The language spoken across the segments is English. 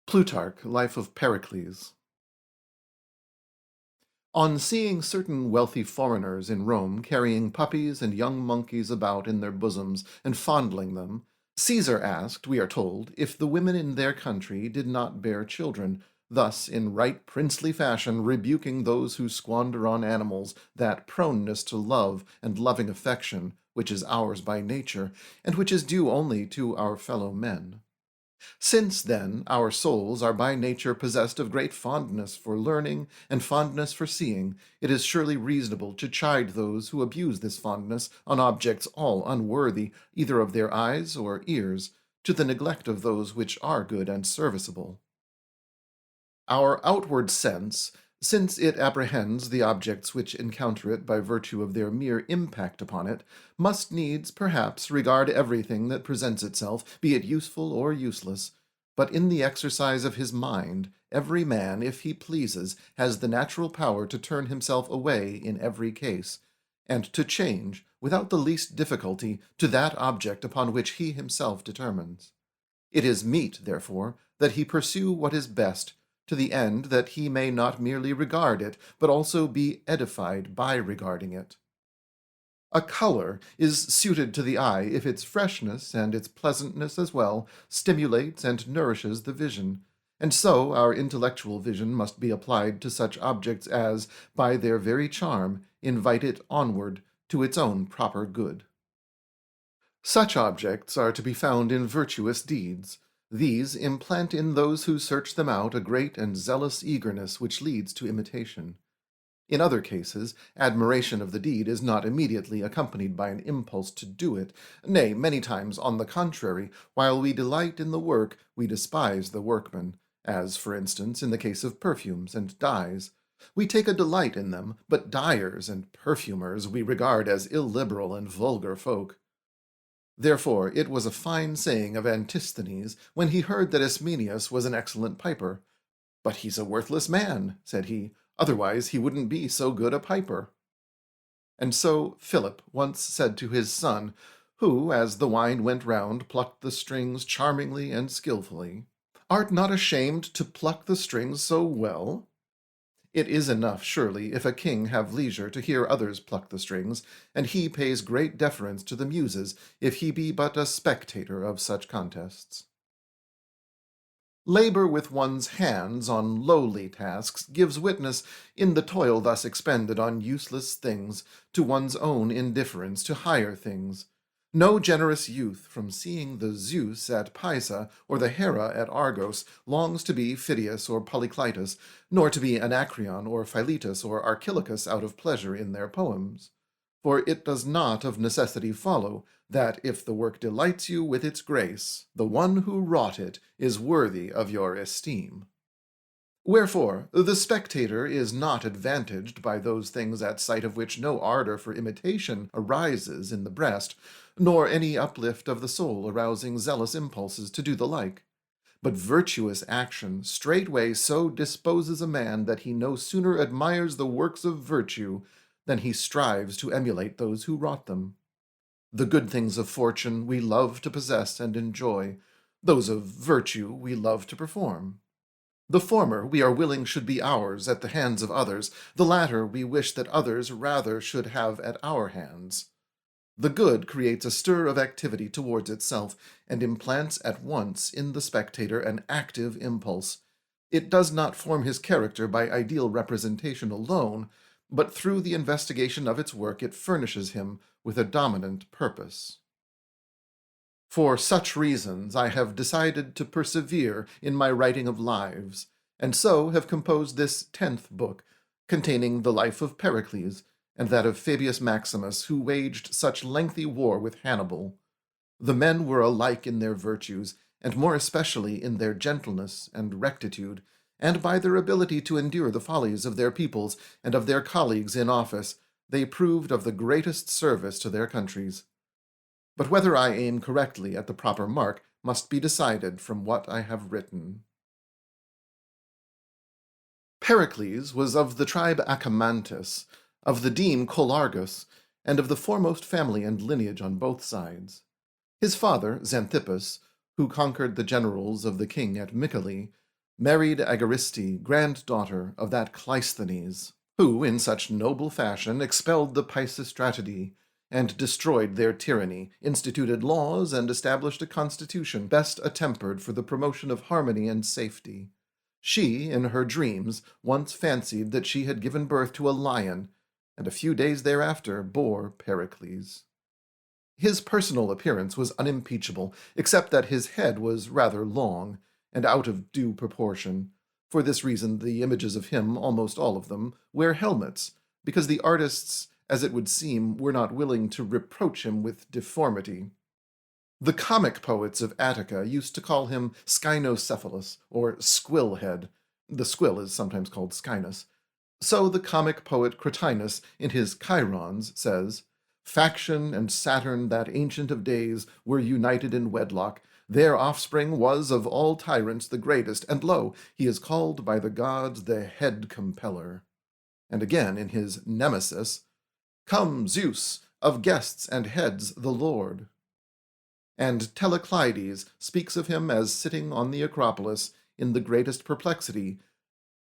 Plutarch, Life of Pericles. On seeing certain wealthy foreigners in Rome carrying puppies and young monkeys about in their bosoms and fondling them, Caesar asked, we are told, if the women in their country did not bear children, thus in right princely fashion rebuking those who squander on animals that proneness to love and loving affection which is ours by nature, and which is due only to our fellow men. Since, then, our souls are by nature possessed of great fondness for learning and fondness for seeing, it is surely reasonable to chide those who abuse this fondness on objects all unworthy either of their eyes or ears, to the neglect of those which are good and serviceable. Our outward sense, since it apprehends the objects which encounter it by virtue of their mere impact upon it, must needs, perhaps, regard everything that presents itself, be it useful or useless. But in the exercise of his mind, every man, if he pleases, has the natural power to turn himself away in every case, and to change, without the least difficulty, to that object upon which he himself determines. It is meet, therefore, that he pursue what is best, to the end that he may not merely regard it, but also be edified by regarding it. A color is suited to the eye if its freshness, and its pleasantness as well, stimulates and nourishes the vision, and so our intellectual vision must be applied to such objects as, by their very charm, invite it onward to its own proper good. Such objects are to be found in virtuous deeds. These implant in those who search them out a great and zealous eagerness which leads to imitation. In other cases, admiration of the deed is not immediately accompanied by an impulse to do it. Nay, many times, on the contrary, while we delight in the work, we despise the workman, as, for instance, in the case of perfumes and dyes. We take a delight in them, but dyers and perfumers we regard as illiberal and vulgar folk. Therefore it was a fine saying of Antisthenes, when he heard that Ismenias was an excellent piper. "But he's a worthless man," said he, "otherwise he wouldn't be so good a piper." And so Philip once said to his son, who, as the wine went round, plucked the strings charmingly and skilfully, "Art not ashamed to pluck the strings so well?" It is enough, surely, if a king have leisure to hear others pluck the strings, and he pays great deference to the muses, if he be but a spectator of such contests. Labor with one's hands on lowly tasks gives witness, in the toil thus expended on useless things, to one's own indifference to higher things. No generous youth, from seeing the Zeus at Pisa or the Hera at Argos, longs to be Pheidias or Polycletus, nor to be Anacreon or Philetus or Archilochus out of pleasure in their poems. For it does not of necessity follow that if the work delights you with its grace, the one who wrought it is worthy of your esteem. Wherefore, the spectator is not advantaged by those things at sight of which no ardor for imitation arises in the breast, nor any uplift of the soul arousing zealous impulses to do the like. But virtuous action straightway so disposes a man that he no sooner admires the works of virtue than he strives to emulate those who wrought them. The good things of fortune we love to possess and enjoy, those of virtue we love to perform. The former we are willing should be ours at the hands of others, the latter we wish that others rather should have at our hands. The good creates a stir of activity towards itself, and implants at once in the spectator an active impulse. It does not form his character by ideal representation alone, but through the investigation of its work it furnishes him with a dominant purpose. For such reasons I have decided to persevere in my writing of lives, and so have composed this 10th book, containing the life of Pericles, and that of Fabius Maximus, who waged such lengthy war with Hannibal. The men were alike in their virtues, and more especially in their gentleness and rectitude, and by their ability to endure the follies of their peoples and of their colleagues in office, they proved of the greatest service to their countries. But whether I aim correctly at the proper mark must be decided from what I have written. Pericles was of the tribe Achamantis, of the deme Colargus, and of the foremost family and lineage on both sides. His father, Xanthippus, who conquered the generals of the king at Mycale, married Agariste, granddaughter of that Cleisthenes, who in such noble fashion expelled the Pisistratidae, and destroyed their tyranny, instituted laws, and established a constitution best attempered for the promotion of harmony and safety. She, in her dreams, once fancied that she had given birth to a lion, and a few days thereafter bore Pericles. His personal appearance was unimpeachable, except that his head was rather long, and out of due proportion. For this reason the images of him, almost all of them, wear helmets, because the artists, as it would seem, were not willing to reproach him with deformity. The comic poets of Attica used to call him Scynocephalus, or Squill-head. The squill is sometimes called Scynus. So the comic poet Cratinus, in his Chirons, says, "Faction and Saturn, that ancient of days, were united in wedlock. Their offspring was of all tyrants the greatest, and lo, he is called by the gods the head compeller." And again, in his Nemesis, "Come, Zeus, of guests and heads the lord." And Teleclides speaks of him as sitting on the Acropolis in the greatest perplexity,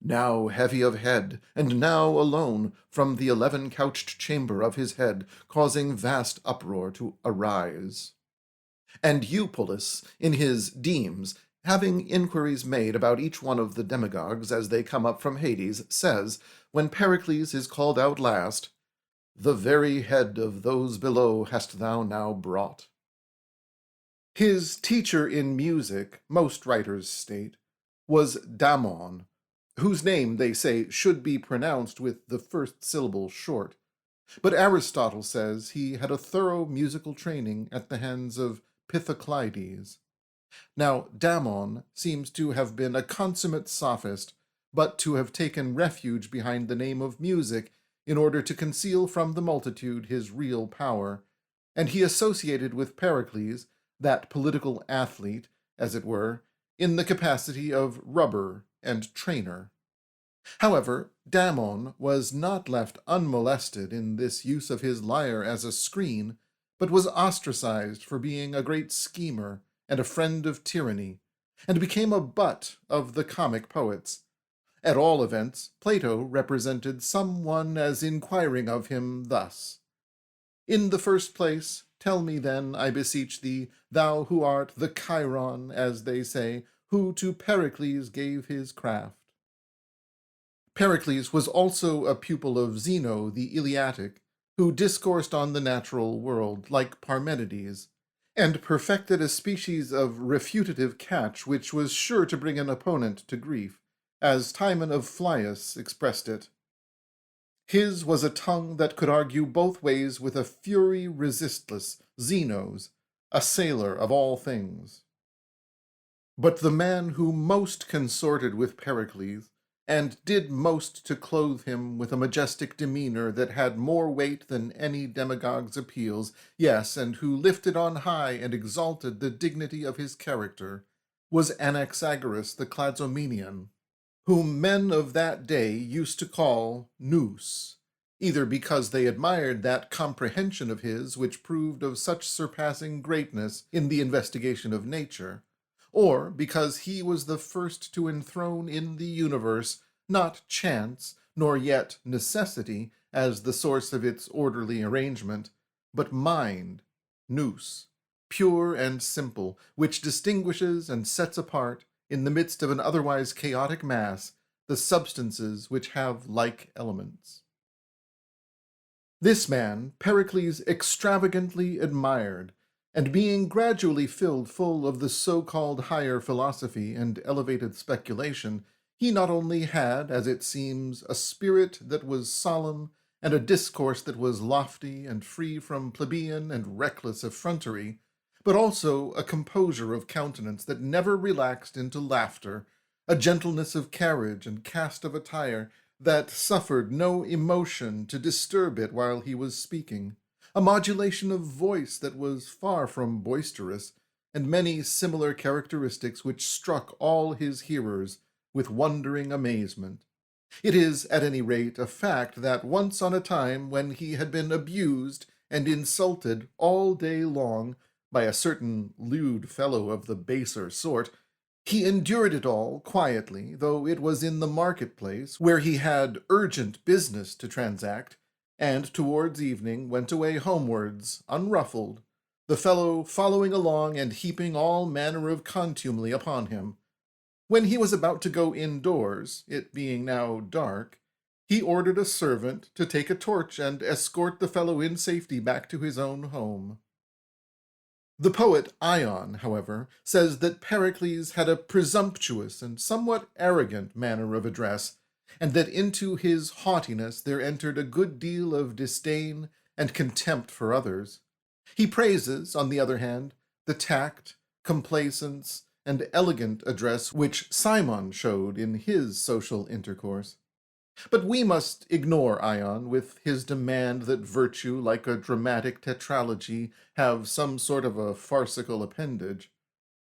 now heavy of head, and now alone, from the 11-couched chamber of his head, causing vast uproar to arise. And Eupolis, in his Demes, having inquiries made about each one of the demagogues as they come up from Hades, says, when Pericles is called out last, "The very head of those below hast thou now brought." His teacher in music, most writers state, was Damon, whose name, they say, should be pronounced with the first syllable short. But Aristotle says he had a thorough musical training at the hands of Pythoclides. Now, Damon seems to have been a consummate sophist, but to have taken refuge behind the name of music in order to conceal from the multitude his real power, and he associated with Pericles, that political athlete, as it were, in the capacity of rubber and trainer. However, Damon was not left unmolested in this use of his lyre as a screen, but was ostracized for being a great schemer and a friend of tyranny, and became a butt of the comic poets. At all events, Plato represented someone as inquiring of him thus: "In the first place, tell me then, I beseech thee, thou who art the Chiron, as they say, who to Pericles gave his craft." Pericles was also a pupil of Zeno the Eleatic, who discoursed on the natural world, like Parmenides, and perfected a species of refutative catch which was sure to bring an opponent to grief, as Timon of Phlius expressed it. His was a tongue that could argue both ways with a fury resistless, Zeno's, a sailor of all things. But the man who most consorted with Pericles, and did most to clothe him with a majestic demeanor that had more weight than any demagogue's appeals, yes, and who lifted on high and exalted the dignity of his character, was Anaxagoras the Clazomenian, whom men of that day used to call Nous, either because they admired that comprehension of his which proved of such surpassing greatness in the investigation of nature, or because he was the first to enthrone in the universe not chance, nor yet necessity, as the source of its orderly arrangement, but mind, nous, pure and simple, which distinguishes and sets apart, in the midst of an otherwise chaotic mass, the substances which have like elements. This man Pericles extravagantly admired, and being gradually filled full of the so-called higher philosophy and elevated speculation, he not only had, as it seems, a spirit that was solemn, and a discourse that was lofty and free from plebeian and reckless effrontery, but also a composure of countenance that never relaxed into laughter, a gentleness of carriage and cast of attire that suffered no emotion to disturb it while he was speaking, a modulation of voice that was far from boisterous, and many similar characteristics which struck all his hearers with wondering amazement. It is, at any rate, a fact that once on a time, when he had been abused and insulted all day long by a certain lewd fellow of the baser sort, He endured it all quietly, though it was in the marketplace, where he had urgent business to transact, and towards evening went away homewards, unruffled, the fellow following along and heaping all manner of contumely upon him. When he was about to go indoors, it being now dark, he ordered a servant to take a torch and escort the fellow in safety back to his own home. The poet Ion, however, says that Pericles had a presumptuous and somewhat arrogant manner of address, and that into his haughtiness there entered a good deal of disdain and contempt for others. He praises, on the other hand, the tact, complacence, and elegant address which Cimon showed in his social intercourse. But we must ignore Ion with his demand that virtue, like a dramatic tetralogy, have some sort of a farcical appendage.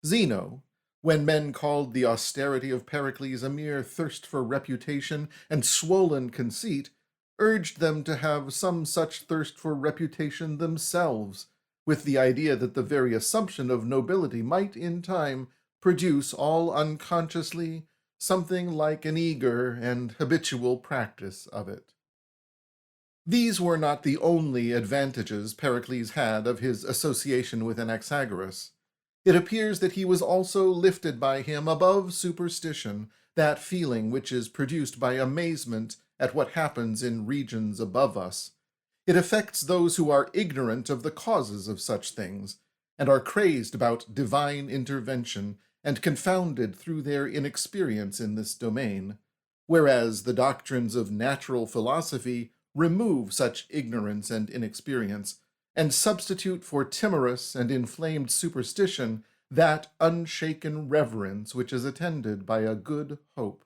Zeno, when men called the austerity of Pericles a mere thirst for reputation and swollen conceit, urged them to have some such thirst for reputation themselves, with the idea that the very assumption of nobility might in time produce all unconsciously something like an eager and habitual practice of it. These were not the only advantages Pericles had of his association with Anaxagoras. It appears that he was also lifted by him above superstition, that feeling which is produced by amazement at what happens in regions above us. It affects those who are ignorant of the causes of such things, and are crazed about divine intervention, and confounded through their inexperience in this domain, whereas the doctrines of natural philosophy remove such ignorance and inexperience, and substitute for timorous and inflamed superstition that unshaken reverence which is attended by a good hope.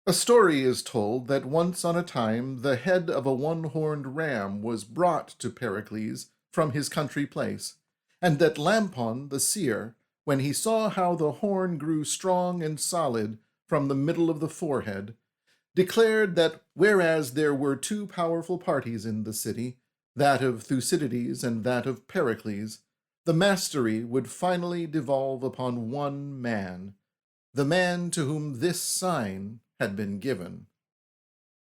A story is told that once on a time the head of a one-horned ram was brought to Pericles from his country place, and that Lampon the seer, when he saw how the horn grew strong and solid from the middle of the forehead, declared that whereas there were two powerful parties in the city, that of Thucydides and that of Pericles, the mastery would finally devolve upon one man, the man to whom this sign had been given.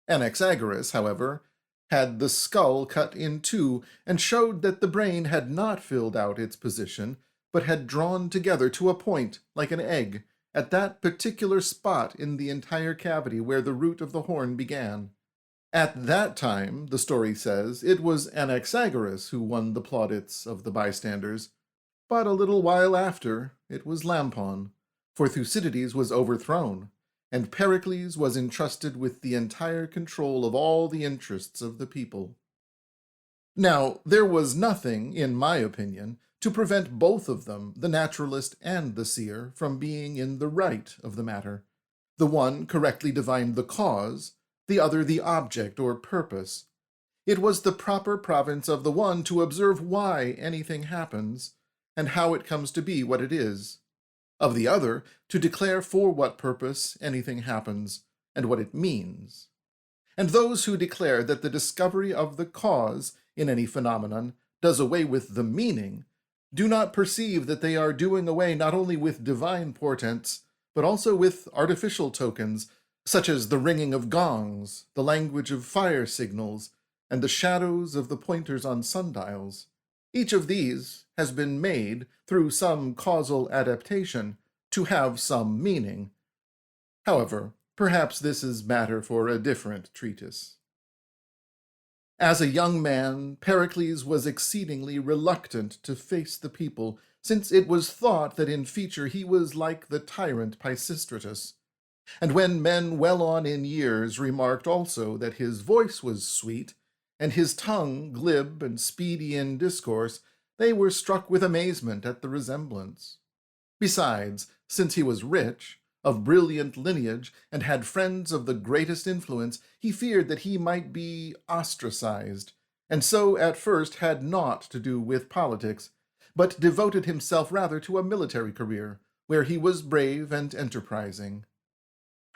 Anaxagoras, however, had the skull cut in two, and showed that the brain had not filled out its position, but had drawn together to a point like an egg, at that particular spot in the entire cavity where the root of the horn began. At that time, the story says, it was Anaxagoras who won the plaudits of the bystanders, but a little while after it was Lampon, for Thucydides was overthrown, and Pericles was entrusted with the entire control of all the interests of the people. Now, there was nothing, in my opinion, to prevent both of them, the naturalist and the seer, from being in the right of the matter. The one correctly divined the cause, the other the object or purpose. It was the proper province of the one to observe why anything happens, and how it comes to be what it is; of the other to declare for what purpose anything happens, and what it means. And those who declare that the discovery of the cause in any phenomenon does away with the meaning, do not perceive that they are doing away not only with divine portents, but also with artificial tokens, such as the ringing of gongs, the language of fire signals, and the shadows of the pointers on sundials. Each of these has been made, through some causal adaptation, to have some meaning. However, perhaps this is matter for a different treatise. As a young man, Pericles was exceedingly reluctant to face the people, since it was thought that in feature he was like the tyrant Pisistratus. And when men well on in years remarked also that his voice was sweet, and his tongue glib and speedy in discourse, they were struck with amazement at the resemblance. Besides, since he was rich, of brilliant lineage, and had friends of the greatest influence, he feared that he might be ostracized, and so at first had naught to do with politics, but devoted himself rather to a military career, where he was brave and enterprising.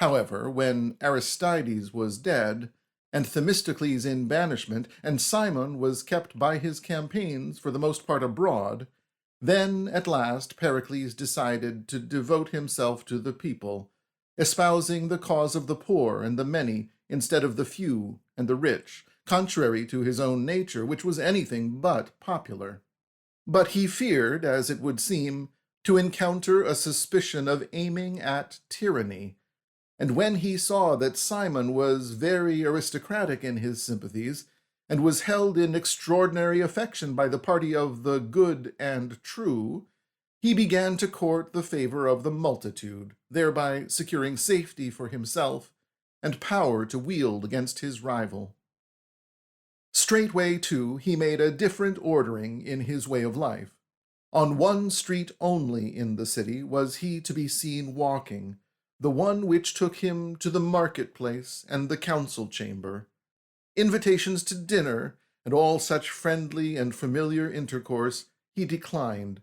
However, when Aristides was dead, and Themistocles in banishment, and Cimon was kept by his campaigns for the most part abroad, Then, at last, Pericles decided to devote himself to the people, espousing the cause of the poor and the many instead of the few and the rich, contrary to his own nature, which was anything but popular. But he feared, as it would seem, to encounter a suspicion of aiming at tyranny, and when he saw that Cimon was very aristocratic in his sympathies, and was held in extraordinary affection by the party of the good and true, he began to court the favor of the multitude, thereby securing safety for himself and power to wield against his rival. Straightway, too, he made a different ordering in his way of life. On one street only in the city was he to be seen walking, the one which took him to the marketplace and the council chamber. Invitations to dinner and all such friendly and familiar intercourse he declined,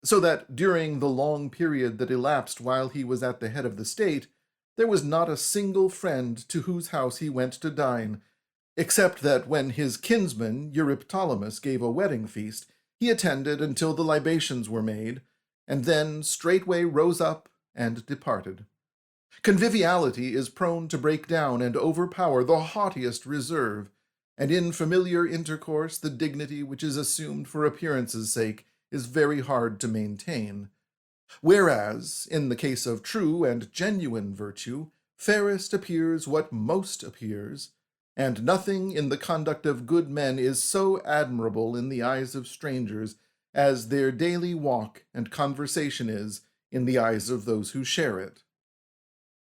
so that during the long period that elapsed while he was at the head of the state, there was not a single friend to whose house he went to dine, except that when his kinsman Euryptolemus gave a wedding feast, he attended until the libations were made, and then straightway rose up and departed. Conviviality is prone to break down and overpower the haughtiest reserve, and in familiar intercourse the dignity which is assumed for appearance's sake is very hard to maintain. Whereas, in the case of true and genuine virtue, fairest appears what most appears, and nothing in the conduct of good men is so admirable in the eyes of strangers as their daily walk and conversation is in the eyes of those who share it.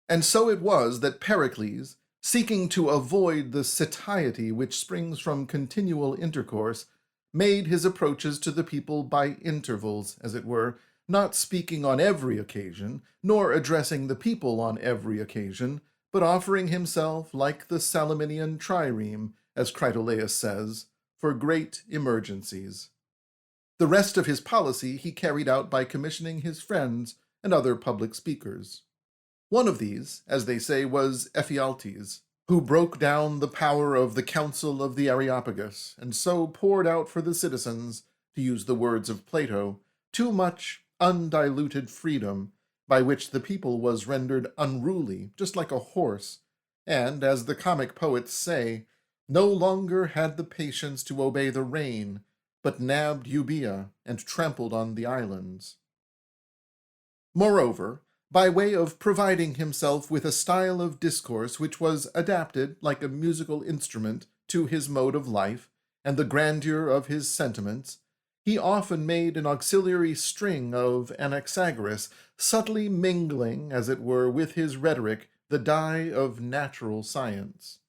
And so it was that Pericles, seeking to avoid the satiety which springs from continual intercourse, made his approaches to the people by intervals, as it were, not speaking on every occasion, nor addressing the people on every occasion, but offering himself, like the Salaminian trireme, as Critolaus says, for great emergencies. The rest of his policy he carried out by commissioning his friends and other public speakers. One of these, as they say, was Ephialtes, who broke down the power of the Council of the Areopagus, and so poured out for the citizens, to use the words of Plato, too much undiluted freedom, by which the people was rendered unruly, just like a horse, and, as the comic poets say, no longer had the patience to obey the rein, but nabbed Euboea and trampled on the islands. Moreover, by way of providing himself with a style of discourse which was adapted, like a musical instrument, to his mode of life, and the grandeur of his sentiments, he often made an auxiliary string of Anaxagoras, subtly mingling, as it were, with his rhetoric, the dye of natural science.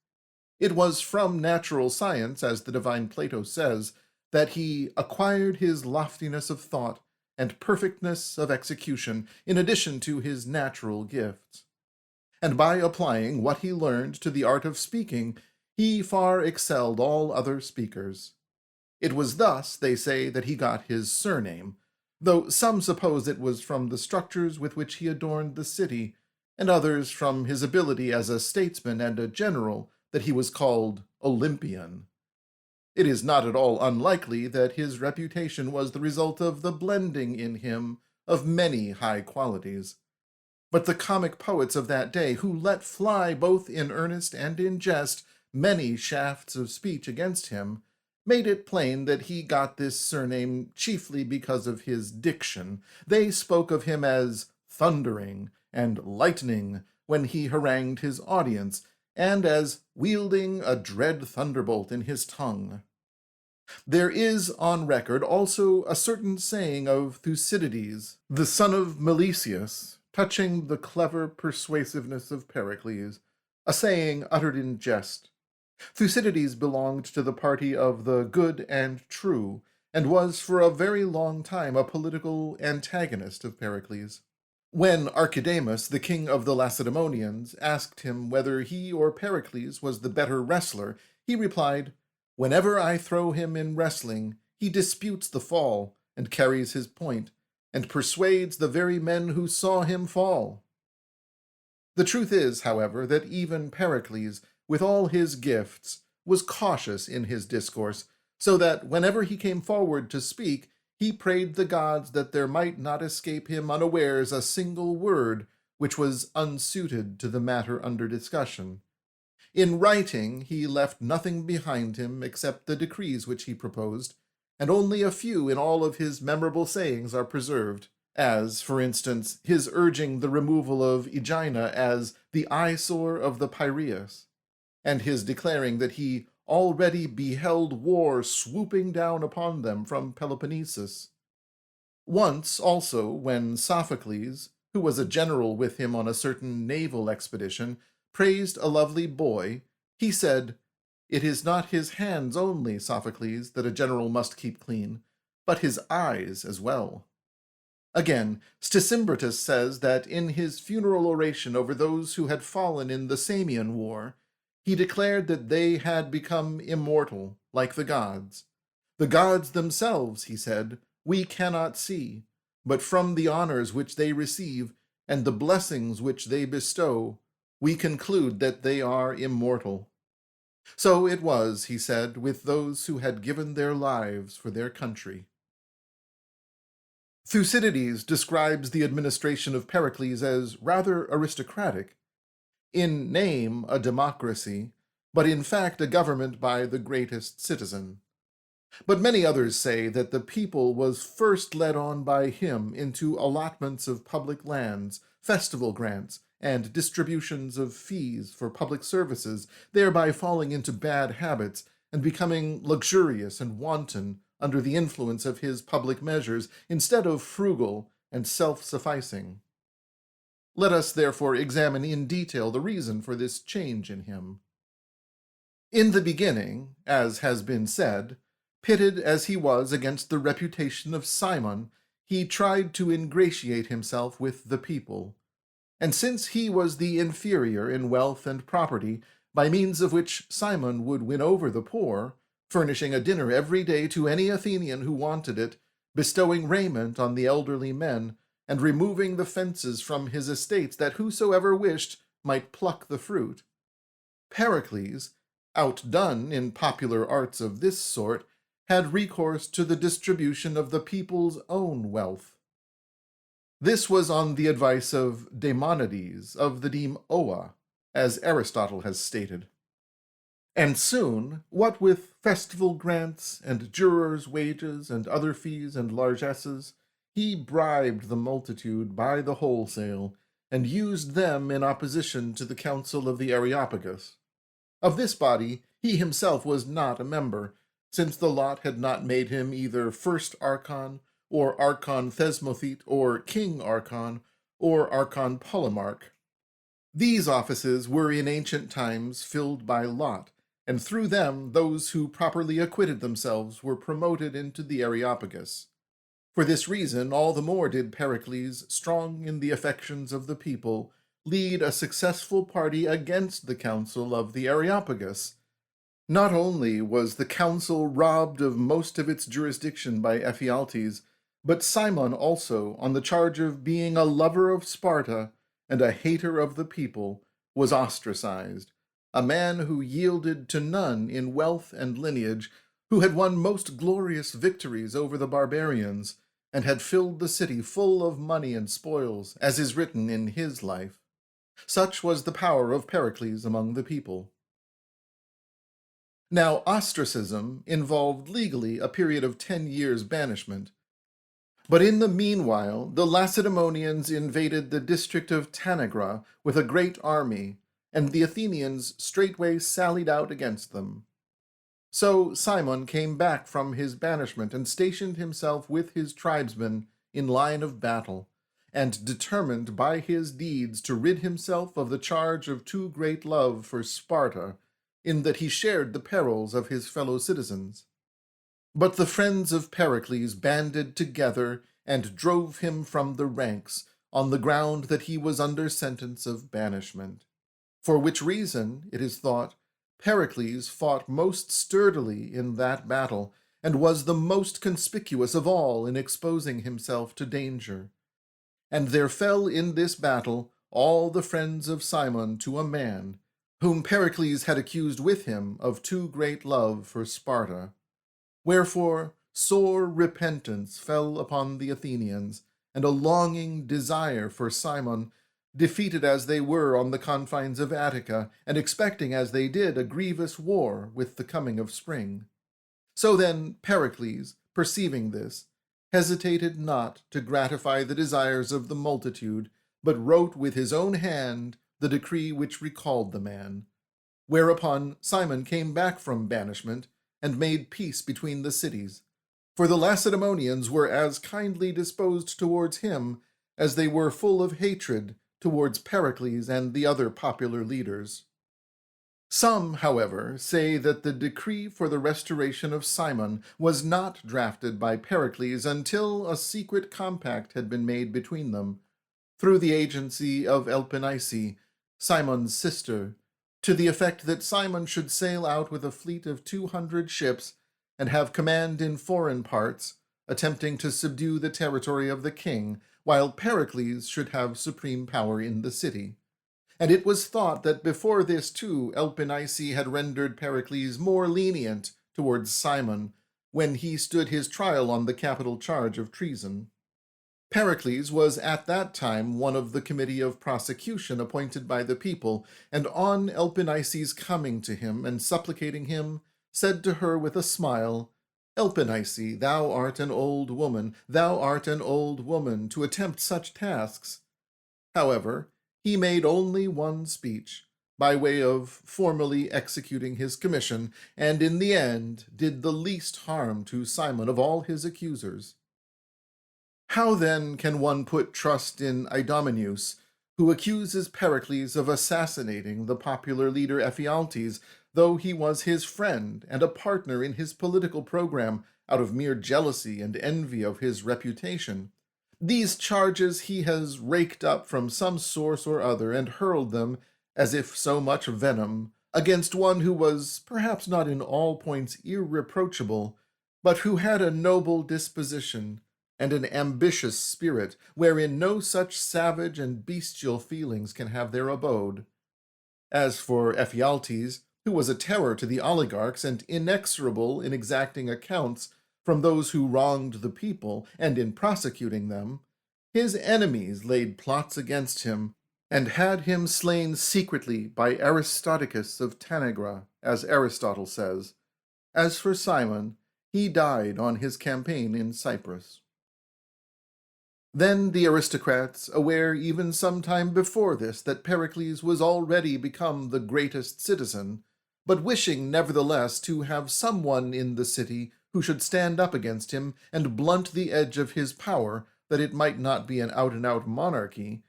It was from natural science, as the divine Plato says, that he acquired his loftiness of thought and perfectness of execution, in addition to his natural gifts. And by applying what he learned to the art of speaking, he far excelled all other speakers. It was thus, they say, that he got his surname, though some suppose it was from the structures with which he adorned the city, and others from his ability as a statesman and a general, that he was called Olympian. It is not at all unlikely that his reputation was the result of the blending in him of many high qualities. But the comic poets of that day, who let fly both in earnest and in jest many shafts of speech against him, made it plain that he got this surname chiefly because of his diction. They spoke of him as thundering and lightning when he harangued his audience, and as wielding a dread thunderbolt in his tongue. There is on record also a certain saying of Thucydides, the son of Milesius, touching the clever persuasiveness of Pericles, a saying uttered in jest. Thucydides belonged to the party of the good and true, and was for a very long time a political antagonist of Pericles. When Archidamus, the king of the Lacedaemonians, asked him whether he or Pericles was the better wrestler, he replied, "Whenever I throw him in wrestling, he disputes the fall, and carries his point, and persuades the very men who saw him fall." The truth is, however, that even Pericles, with all his gifts, was cautious in his discourse, so that whenever he came forward to speak, he prayed the gods that there might not escape him unawares a single word which was unsuited to the matter under discussion. In writing, he left nothing behind him except the decrees which he proposed, and only a few in all of his memorable sayings are preserved, as, for instance, his urging the removal of Aegina as the eyesore of the Piraeus, and his declaring that he already beheld war swooping down upon them from Peloponnesus. Once, also, when Sophocles, who was a general with him on a certain naval expedition, praised a lovely boy, he said, "It is not his hands only, Sophocles, that a general must keep clean, but his eyes as well." Again, Stacymbratus says that in his funeral oration over those who had fallen in the Samian War, he declared that they had become immortal, like the gods. The gods themselves, he said, we cannot see, but from the honors which they receive and the blessings which they bestow, we conclude that they are immortal. So it was, he said, with those who had given their lives for their country. Thucydides describes the administration of Pericles as rather aristocratic, in name a democracy, but in fact a government by the greatest citizen. But many others say that the people was first led on by him into allotments of public lands, festival grants, and distributions of fees for public services, thereby falling into bad habits and becoming luxurious and wanton under the influence of his public measures, instead of frugal and self-sufficing. Let us therefore examine in detail the reason for this change in him. In the beginning, as has been said, pitted as he was against the reputation of Cimon, he tried to ingratiate himself with the people. And since he was the inferior in wealth and property, by means of which Cimon would win over the poor, furnishing a dinner every day to any Athenian who wanted it, bestowing raiment on the elderly men, and removing the fences from his estates that whosoever wished might pluck the fruit, Pericles, outdone in popular arts of this sort, had recourse to the distribution of the people's own wealth. This was on the advice of Daimonides of the deme Oa, as Aristotle has stated. And soon, what with festival grants and jurors' wages and other fees and largesses, he bribed the multitude by the wholesale, and used them in opposition to the council of the Areopagus. Of this body he himself was not a member, since the lot had not made him either first archon, or archon thesmothete, or king archon, or archon polemarch. These offices were in ancient times filled by lot, and through them those who properly acquitted themselves were promoted into the Areopagus. For this reason, all the more did Pericles, strong in the affections of the people, lead a successful party against the council of the Areopagus. Not only was the council robbed of most of its jurisdiction by Ephialtes, but Cimon also, on the charge of being a lover of Sparta and a hater of the people, was ostracized, a man who yielded to none in wealth and lineage, who had won most glorious victories over the barbarians, and had filled the city full of money and spoils, as is written in his life. Such was the power of Pericles among the people. Now, ostracism involved legally a period of 10 years' banishment. But in the meanwhile, the Lacedaemonians invaded the district of Tanagra with a great army, and the Athenians straightway sallied out against them. So Cimon came back from his banishment and stationed himself with his tribesmen in line of battle, and determined by his deeds to rid himself of the charge of too great love for Sparta, in that he shared the perils of his fellow citizens. But the friends of Pericles banded together and drove him from the ranks, on the ground that he was under sentence of banishment. For which reason, it is thought, Pericles fought most sturdily in that battle, and was the most conspicuous of all in exposing himself to danger. And there fell in this battle all the friends of Cimon to a man, whom Pericles had accused with him of too great love for Sparta. Wherefore, sore repentance fell upon the Athenians, and a longing desire for Cimon, defeated as they were on the confines of Attica, and expecting as they did a grievous war with the coming of spring. So then Pericles, perceiving this, hesitated not to gratify the desires of the multitude, but wrote with his own hand the decree which recalled the man. Whereupon Cimon came back from banishment, and made peace between the cities. For the Lacedaemonians were as kindly disposed towards him as they were full of hatred towards Pericles and the other popular leaders. Some, however, say that the decree for the restoration of Cimon was not drafted by Pericles until a secret compact had been made between them, through the agency of Elpinice, Cimon's sister, to the effect that Cimon should sail out with a fleet of 200 ships and have command in foreign parts, attempting to subdue the territory of the king, while Pericles should have supreme power in the city. And it was thought that before this too Elpinice had rendered Pericles more lenient towards Cimon, when he stood his trial on the capital charge of treason. Pericles was at that time one of the committee of prosecution appointed by the people, and on Elpinice's coming to him and supplicating him, said to her with a smile, "Elpinice, thou art an old woman, to attempt such tasks." However, he made only one speech, by way of formally executing his commission, and in the end did the least harm to Cimon of all his accusers. How then can one put trust in Idomeneus, who accuses Pericles of assassinating the popular leader Ephialtes, though he was his friend and a partner in his political program, out of mere jealousy and envy of his reputation? These charges he has raked up from some source or other, and hurled them, as if so much venom, against one who was perhaps not in all points irreproachable, but who had a noble disposition, and an ambitious spirit, wherein no such savage and bestial feelings can have their abode. As for Ephialtes, who was a terror to the oligarchs, and inexorable in exacting accounts from those who wronged the people, and in prosecuting them, his enemies laid plots against him, and had him slain secretly by Aristodicus of Tanagra, as Aristotle says. As for Cimon, he died on his campaign in Cyprus. Then the aristocrats, aware even some time before this that Pericles was already become the greatest citizen, but wishing nevertheless to have someone in the city who should stand up against him and blunt the edge of his power, that it might not be an out-and-out monarchy,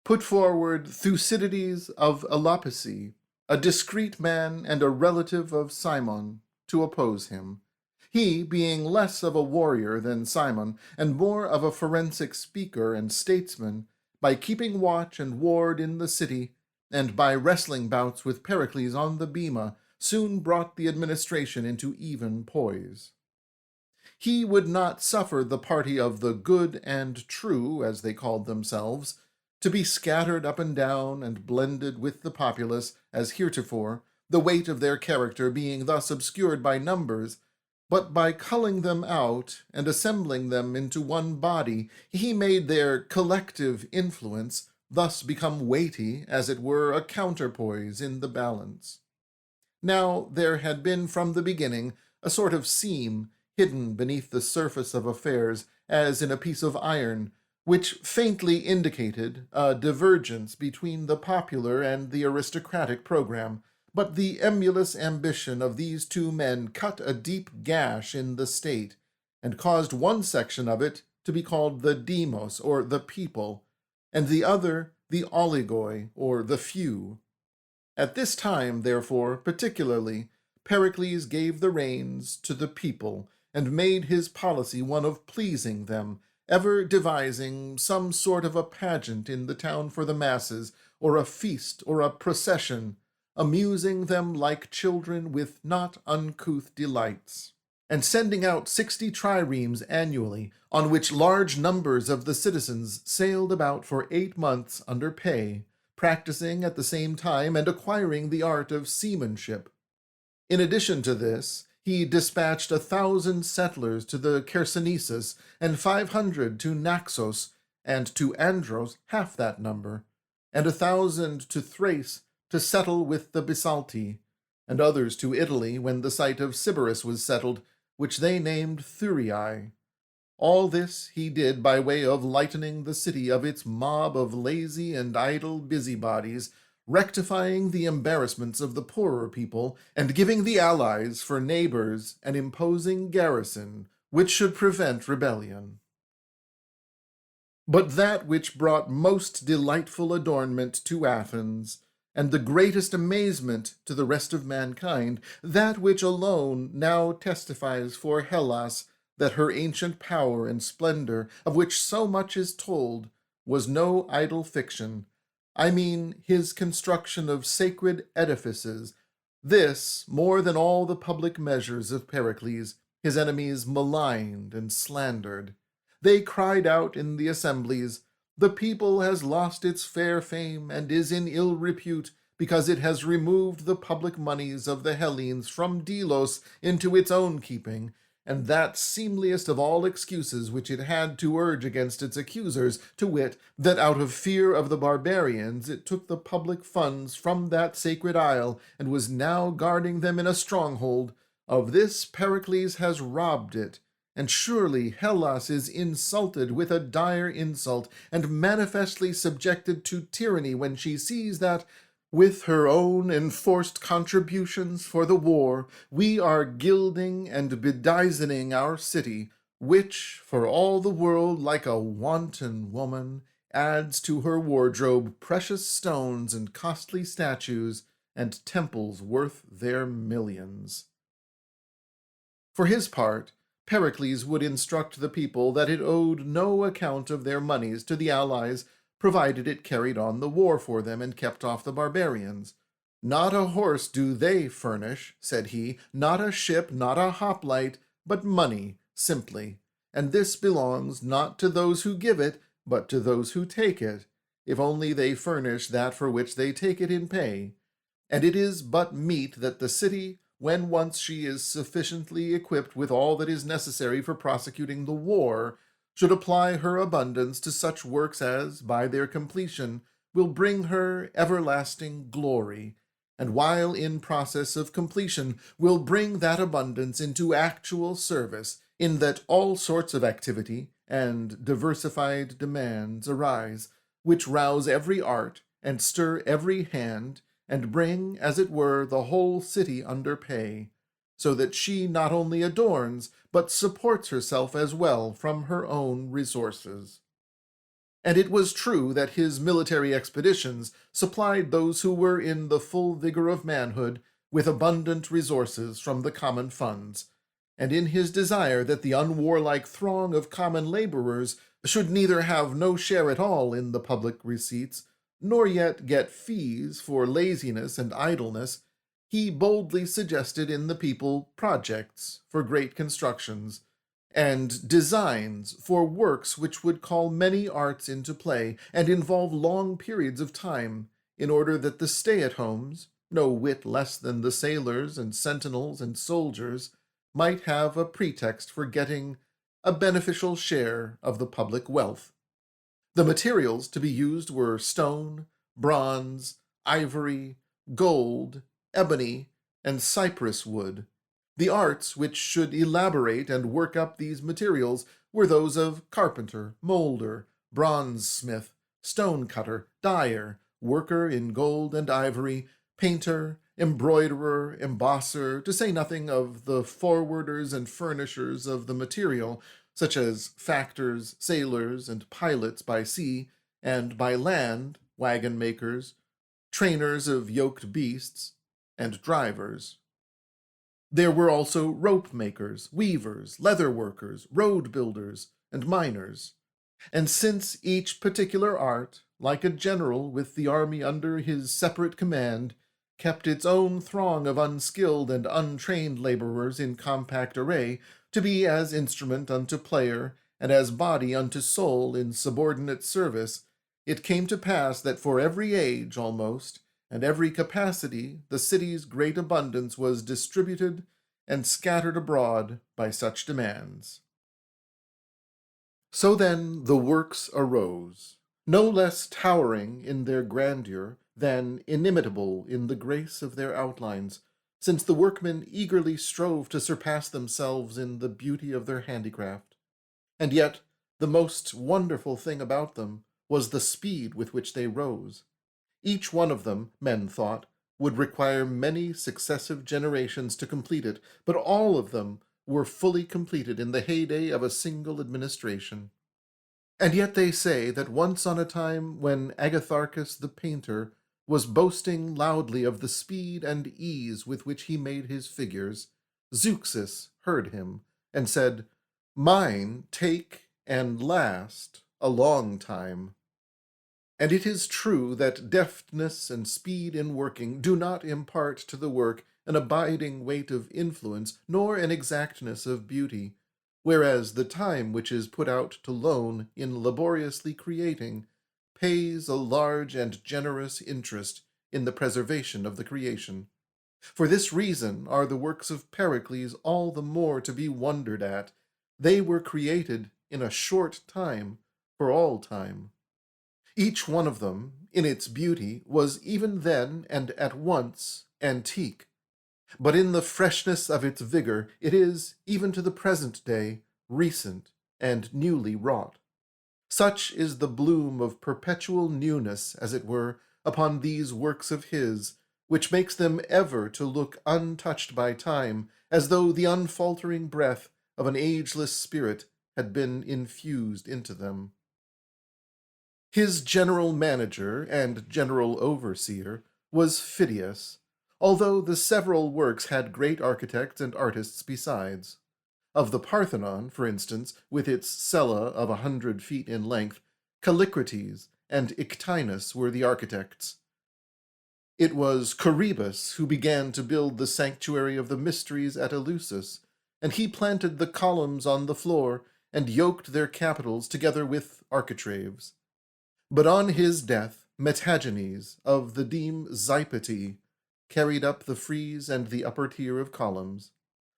put forward Thucydides of Elopisi, a discreet man and a relative of Cimon, to oppose him. He, being less of a warrior than Cimon, and more of a forensic speaker and statesman, by keeping watch and ward in the city, and by wrestling bouts with Pericles on the bema, soon brought the administration into even poise. He would not suffer the party of the good and true, as they called themselves, to be scattered up and down and blended with the populace, as heretofore, the weight of their character being thus obscured by numbers, but by culling them out and assembling them into one body, he made their collective influence thus become weighty, as it were a counterpoise in the balance. Now there had been from the beginning a sort of seam hidden beneath the surface of affairs, as in a piece of iron, which faintly indicated a divergence between the popular and the aristocratic program, but the emulous ambition of these two men cut a deep gash in the state, and caused one section of it to be called the demos, or the people, and the other the oligoi, or the few. At this time, therefore, particularly, Pericles gave the reins to the people, and made his policy one of pleasing them, ever devising some sort of a pageant in the town for the masses, or a feast, or a procession, amusing them like children with not uncouth delights, and sending out 60 triremes annually, on which large numbers of the citizens sailed about for 8 months under pay, practicing at the same time and acquiring the art of seamanship. In addition to this, He dispatched 1,000 settlers to the Chersonesus, and 500 to Naxos, and to Andros half that number, and 1,000 to Thrace to settle with the Bisalti, and others to Italy when the site of Sybaris was settled, which they named Thurii. All this he did by way of lightening the city of its mob of lazy and idle busybodies, rectifying the embarrassments of the poorer people, and giving the allies for neighbors an imposing garrison which should prevent rebellion. But that which brought most delightful adornment to Athens, and the greatest amazement to the rest of mankind, that which alone now testifies for Hellas that her ancient power and splendor, of which so much is told, was no idle fiction, I mean his construction of sacred edifices. This, more than all the public measures of Pericles, his enemies maligned and slandered. They cried out in the assemblies, "The people has lost its fair fame and is in ill repute, because it has removed the public moneys of the Hellenes from Delos into its own keeping, and that seemliest of all excuses which it had to urge against its accusers, to wit, that out of fear of the barbarians it took the public funds from that sacred isle, and was now guarding them in a stronghold. Of this Pericles has robbed it, and surely Hellas is insulted with a dire insult, and manifestly subjected to tyranny when she sees that, with her own enforced contributions for the war, we are gilding and bedizening our city, which, for all the world like a wanton woman, adds to her wardrobe precious stones and costly statues, and temples worth their millions." For his part, Pericles would instruct the people that it owed no account of their moneys to the allies, provided it carried on the war for them and kept off the barbarians. "Not a horse do they furnish," said he, "not a ship, not a hoplite, but money, simply. And this belongs not to those who give it, but to those who take it, if only they furnish that for which they take it in pay. And it is but meet that the city, when once she is sufficiently equipped with all that is necessary for prosecuting the war, should apply her abundance to such works as, by their completion, will bring her everlasting glory, and while in process of completion will bring that abundance into actual service, in that all sorts of activity and diversified demands arise, which rouse every art and stir every hand, and bring, as it were, the whole city under pay, so that she not only adorns, but supports herself as well from her own resources." And it was true that his military expeditions supplied those who were in the full vigor of manhood with abundant resources from the common funds, and in his desire that the unwarlike throng of common laborers should neither have no share at all in the public receipts, nor yet get fees for laziness and idleness, he boldly suggested in the people projects for great constructions, and designs for works which would call many arts into play, and involve long periods of time, in order that the stay-at-homes, no whit less than the sailors and sentinels and soldiers, might have a pretext for getting a beneficial share of the public wealth. The materials to be used were stone, bronze, ivory, gold, ebony, and cypress wood. The arts which should elaborate and work up these materials were those of carpenter, moulder, bronze-smith, stone-cutter, dyer, worker in gold and ivory, painter, embroiderer, embosser, to say nothing of the forwarders and furnishers of the material, such as factors, sailors, and pilots by sea, and by land, wagon makers, trainers of yoked beasts, and drivers. There were also rope makers, weavers, leather workers, road builders, and miners. And since each particular art, like a general with the army under his separate command, kept its own throng of unskilled and untrained laborers in compact array, to be as instrument unto player, and as body unto soul in subordinate service, it came to pass that for every age almost, and every capacity, the city's great abundance was distributed and scattered abroad by such demands. So then the works arose, no less towering in their grandeur than inimitable in the grace of their outlines, since the workmen eagerly strove to surpass themselves in the beauty of their handicraft. And yet the most wonderful thing about them was the speed with which they rose. Each one of them, men thought, would require many successive generations to complete it, but all of them were fully completed in the heyday of a single administration. And yet they say that once on a time when Agatharchus the painter was boasting loudly of the speed and ease with which he made his figures, Zeuxis heard him and said, "Mine take and last a long time." And it is true that deftness and speed in working do not impart to the work an abiding weight of influence, nor an exactness of beauty, whereas the time which is put out to loan in laboriously creating pays a large and generous interest in the preservation of the creation. For this reason are the works of Pericles all the more to be wondered at. They were created in a short time for all time. Each one of them, in its beauty, was even then and at once antique, but in the freshness of its vigor it is, even to the present day, recent and newly wrought. Such is the bloom of perpetual newness, as it were, upon these works of his, which makes them ever to look untouched by time, as though the unfaltering breath of an ageless spirit had been infused into them. His general manager and general overseer was Pheidias, although the several works had great architects and artists besides. Of the Parthenon, for instance, with its cella of 100 feet in length, Callicrates and Ictinus were the architects. It was Coroebus who began to build the sanctuary of the mysteries at Eleusis, and he planted the columns on the floor and yoked their capitals together with architraves. But on his death, Metagenes of the deme Xipatie carried up the frieze and the upper tier of columns,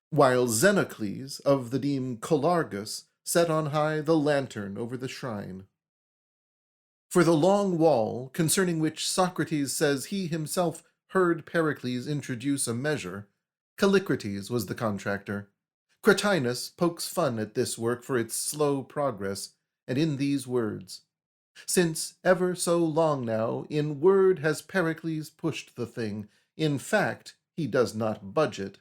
while Xenocles of the deme Colargus set on high the lantern over the shrine. For the long wall, concerning which Socrates says he himself heard Pericles introduce a measure, Callicrates was the contractor. Cratinus pokes fun at this work for its slow progress, and in these words: "Since ever so long now, in word has Pericles pushed the thing, in fact he does not budge it."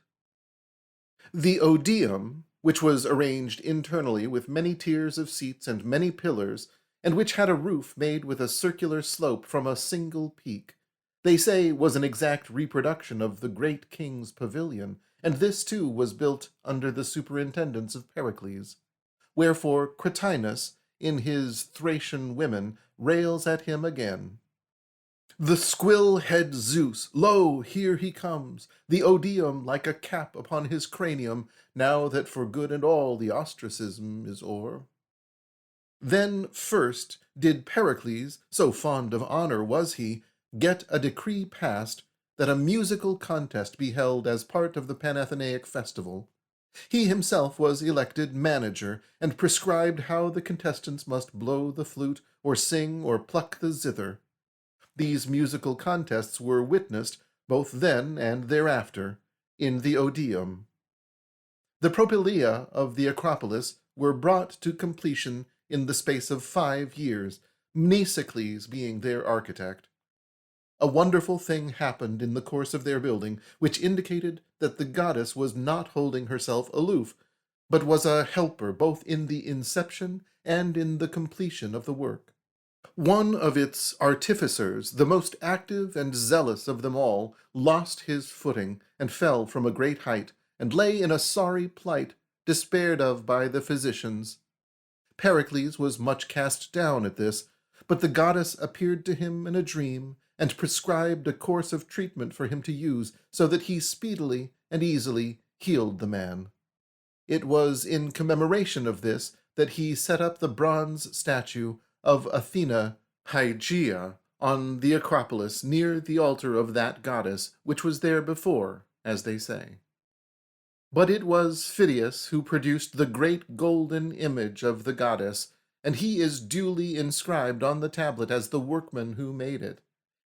The Odeum, which was arranged internally with many tiers of seats and many pillars, and which had a roof made with a circular slope from a single peak, they say was an exact reproduction of the great king's pavilion, and this too was built under the superintendence of Pericles. Wherefore Cratinus, in his Thracian Women, rails at him again. "The squill-head Zeus, lo, here he comes, the Odeum like a cap upon his cranium, now that for good and all the ostracism is o'er." Then first did Pericles, so fond of honor was he, get a decree passed that a musical contest be held as part of the Panathenaic festival. He himself was elected manager, and prescribed how the contestants must blow the flute, or sing, or pluck the zither. These musical contests were witnessed, both then and thereafter, in the Odeum. The propylaea of the Acropolis were brought to completion in the space of 5 years, Mnesicles being their architect. A wonderful thing happened in the course of their building, which indicated that the goddess was not holding herself aloof, but was a helper both in the inception and in the completion of the work. One of its artificers, the most active and zealous of them all, lost his footing and fell from a great height, and lay in a sorry plight, despaired of by the physicians. Pericles was much cast down at this, but the goddess appeared to him in a dream, and prescribed a course of treatment for him to use, so that he speedily and easily healed the man. It was in commemoration of this that he set up the bronze statue of Athena Hygeia on the Acropolis near the altar of that goddess, which was there before, as they say. But it was Pheidias who produced the great golden image of the goddess, and he is duly inscribed on the tablet as the workman who made it.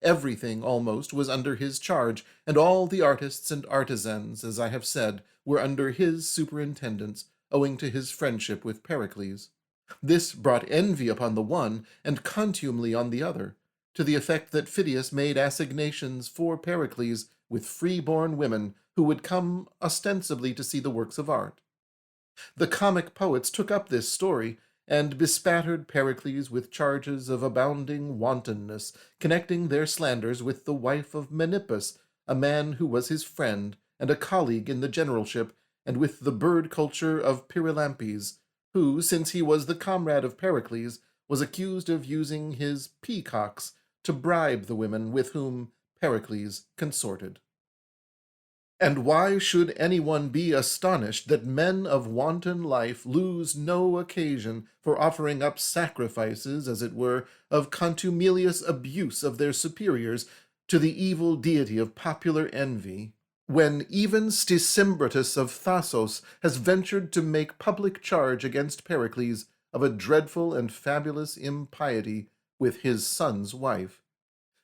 Everything, almost, was under his charge, and all the artists and artisans, as I have said, were under his superintendence, owing to his friendship with Pericles. This brought envy upon the one, and contumely on the other, to the effect that Pheidias made assignations for Pericles with free-born women who would come ostensibly to see the works of art. The comic poets took up this story, and bespattered Pericles with charges of abounding wantonness, connecting their slanders with the wife of Menippus, a man who was his friend and a colleague in the generalship, and with the bird culture of Pyrilampes, who, since he was the comrade of Pericles, was accused of using his peacocks to bribe the women with whom Pericles consorted. And why should anyone be astonished that men of wanton life lose no occasion for offering up sacrifices, as it were, of contumelious abuse of their superiors to the evil deity of popular envy, when even Stysimbratus of Thasos has ventured to make public charge against Pericles of a dreadful and fabulous impiety with his son's wife?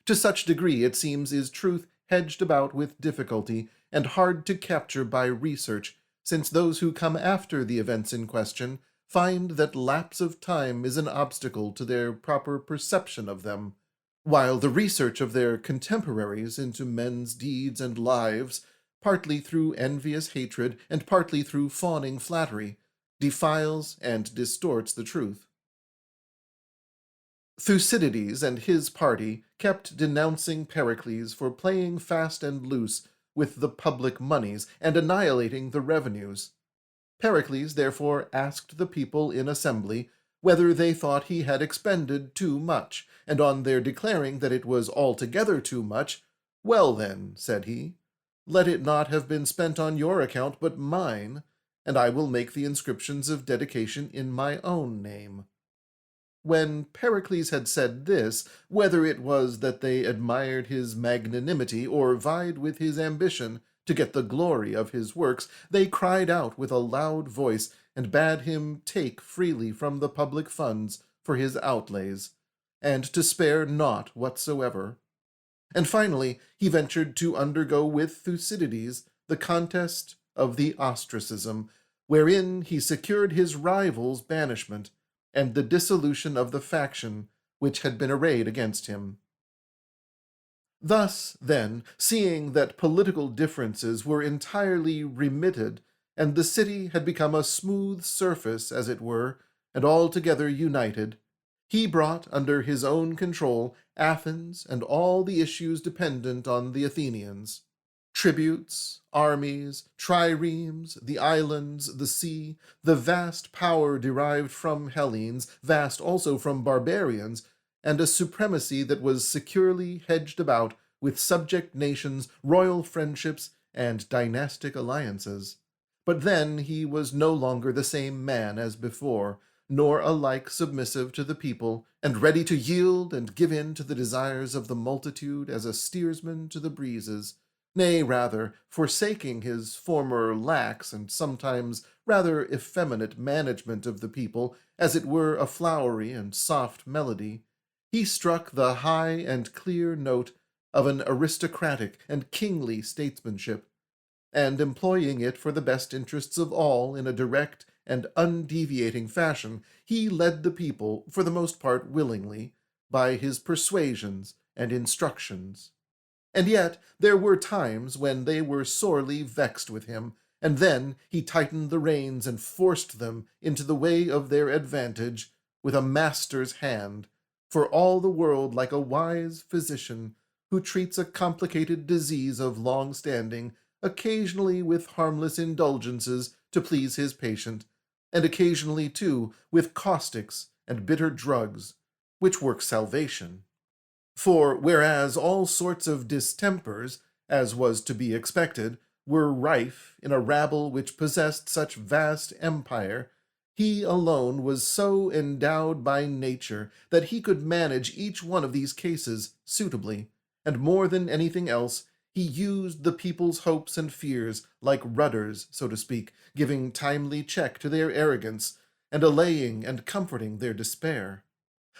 To such degree, it seems, is truth hedged about with difficulty, and hard to capture by research, since those who come after the events in question find that lapse of time is an obstacle to their proper perception of them, while the research of their contemporaries into men's deeds and lives, partly through envious hatred and partly through fawning flattery, defiles and distorts the truth. Thucydides and his party kept denouncing Pericles for playing fast and loose with the public moneys and annihilating the revenues. Pericles therefore asked the people in assembly whether they thought he had expended too much, and on their declaring that it was altogether too much, "Well then," said he, "let it not have been spent on your account but mine, and I will make the inscriptions of dedication in my own name." When Pericles had said this, whether it was that they admired his magnanimity or vied with his ambition to get the glory of his works, they cried out with a loud voice and bade him take freely from the public funds for his outlays, and to spare naught whatsoever. And finally he ventured to undergo with Thucydides the contest of the ostracism, wherein he secured his rival's banishment, and the dissolution of the faction which had been arrayed against him. Thus, then, seeing that political differences were entirely remitted, and the city had become a smooth surface, as it were, and altogether united, he brought under his own control Athens and all the issues dependent on the Athenians. Tributes, armies, triremes, the islands, the sea, the vast power derived from Hellenes, vast also from barbarians, and a supremacy that was securely hedged about with subject nations, royal friendships, and dynastic alliances. But then he was no longer the same man as before, nor alike submissive to the people, and ready to yield and give in to the desires of the multitude as a steersman to the breezes. Nay, rather, forsaking his former lax and sometimes rather effeminate management of the people, as it were a flowery and soft melody, he struck the high and clear note of an aristocratic and kingly statesmanship, and employing it for the best interests of all in a direct and undeviating fashion, he led the people, for the most part willingly, by his persuasions and instructions. And yet there were times when they were sorely vexed with him, and then he tightened the reins and forced them into the way of their advantage with a master's hand, for all the world like a wise physician who treats a complicated disease of long standing, occasionally with harmless indulgences to please his patient, and occasionally, too, with caustics and bitter drugs, which work salvation. For whereas all sorts of distempers, as was to be expected, were rife in a rabble which possessed such vast empire, he alone was so endowed by nature that he could manage each one of these cases suitably, and more than anything else, He used the people's hopes and fears like rudders, so to speak, giving timely check to their arrogance, and allaying and comforting their despair.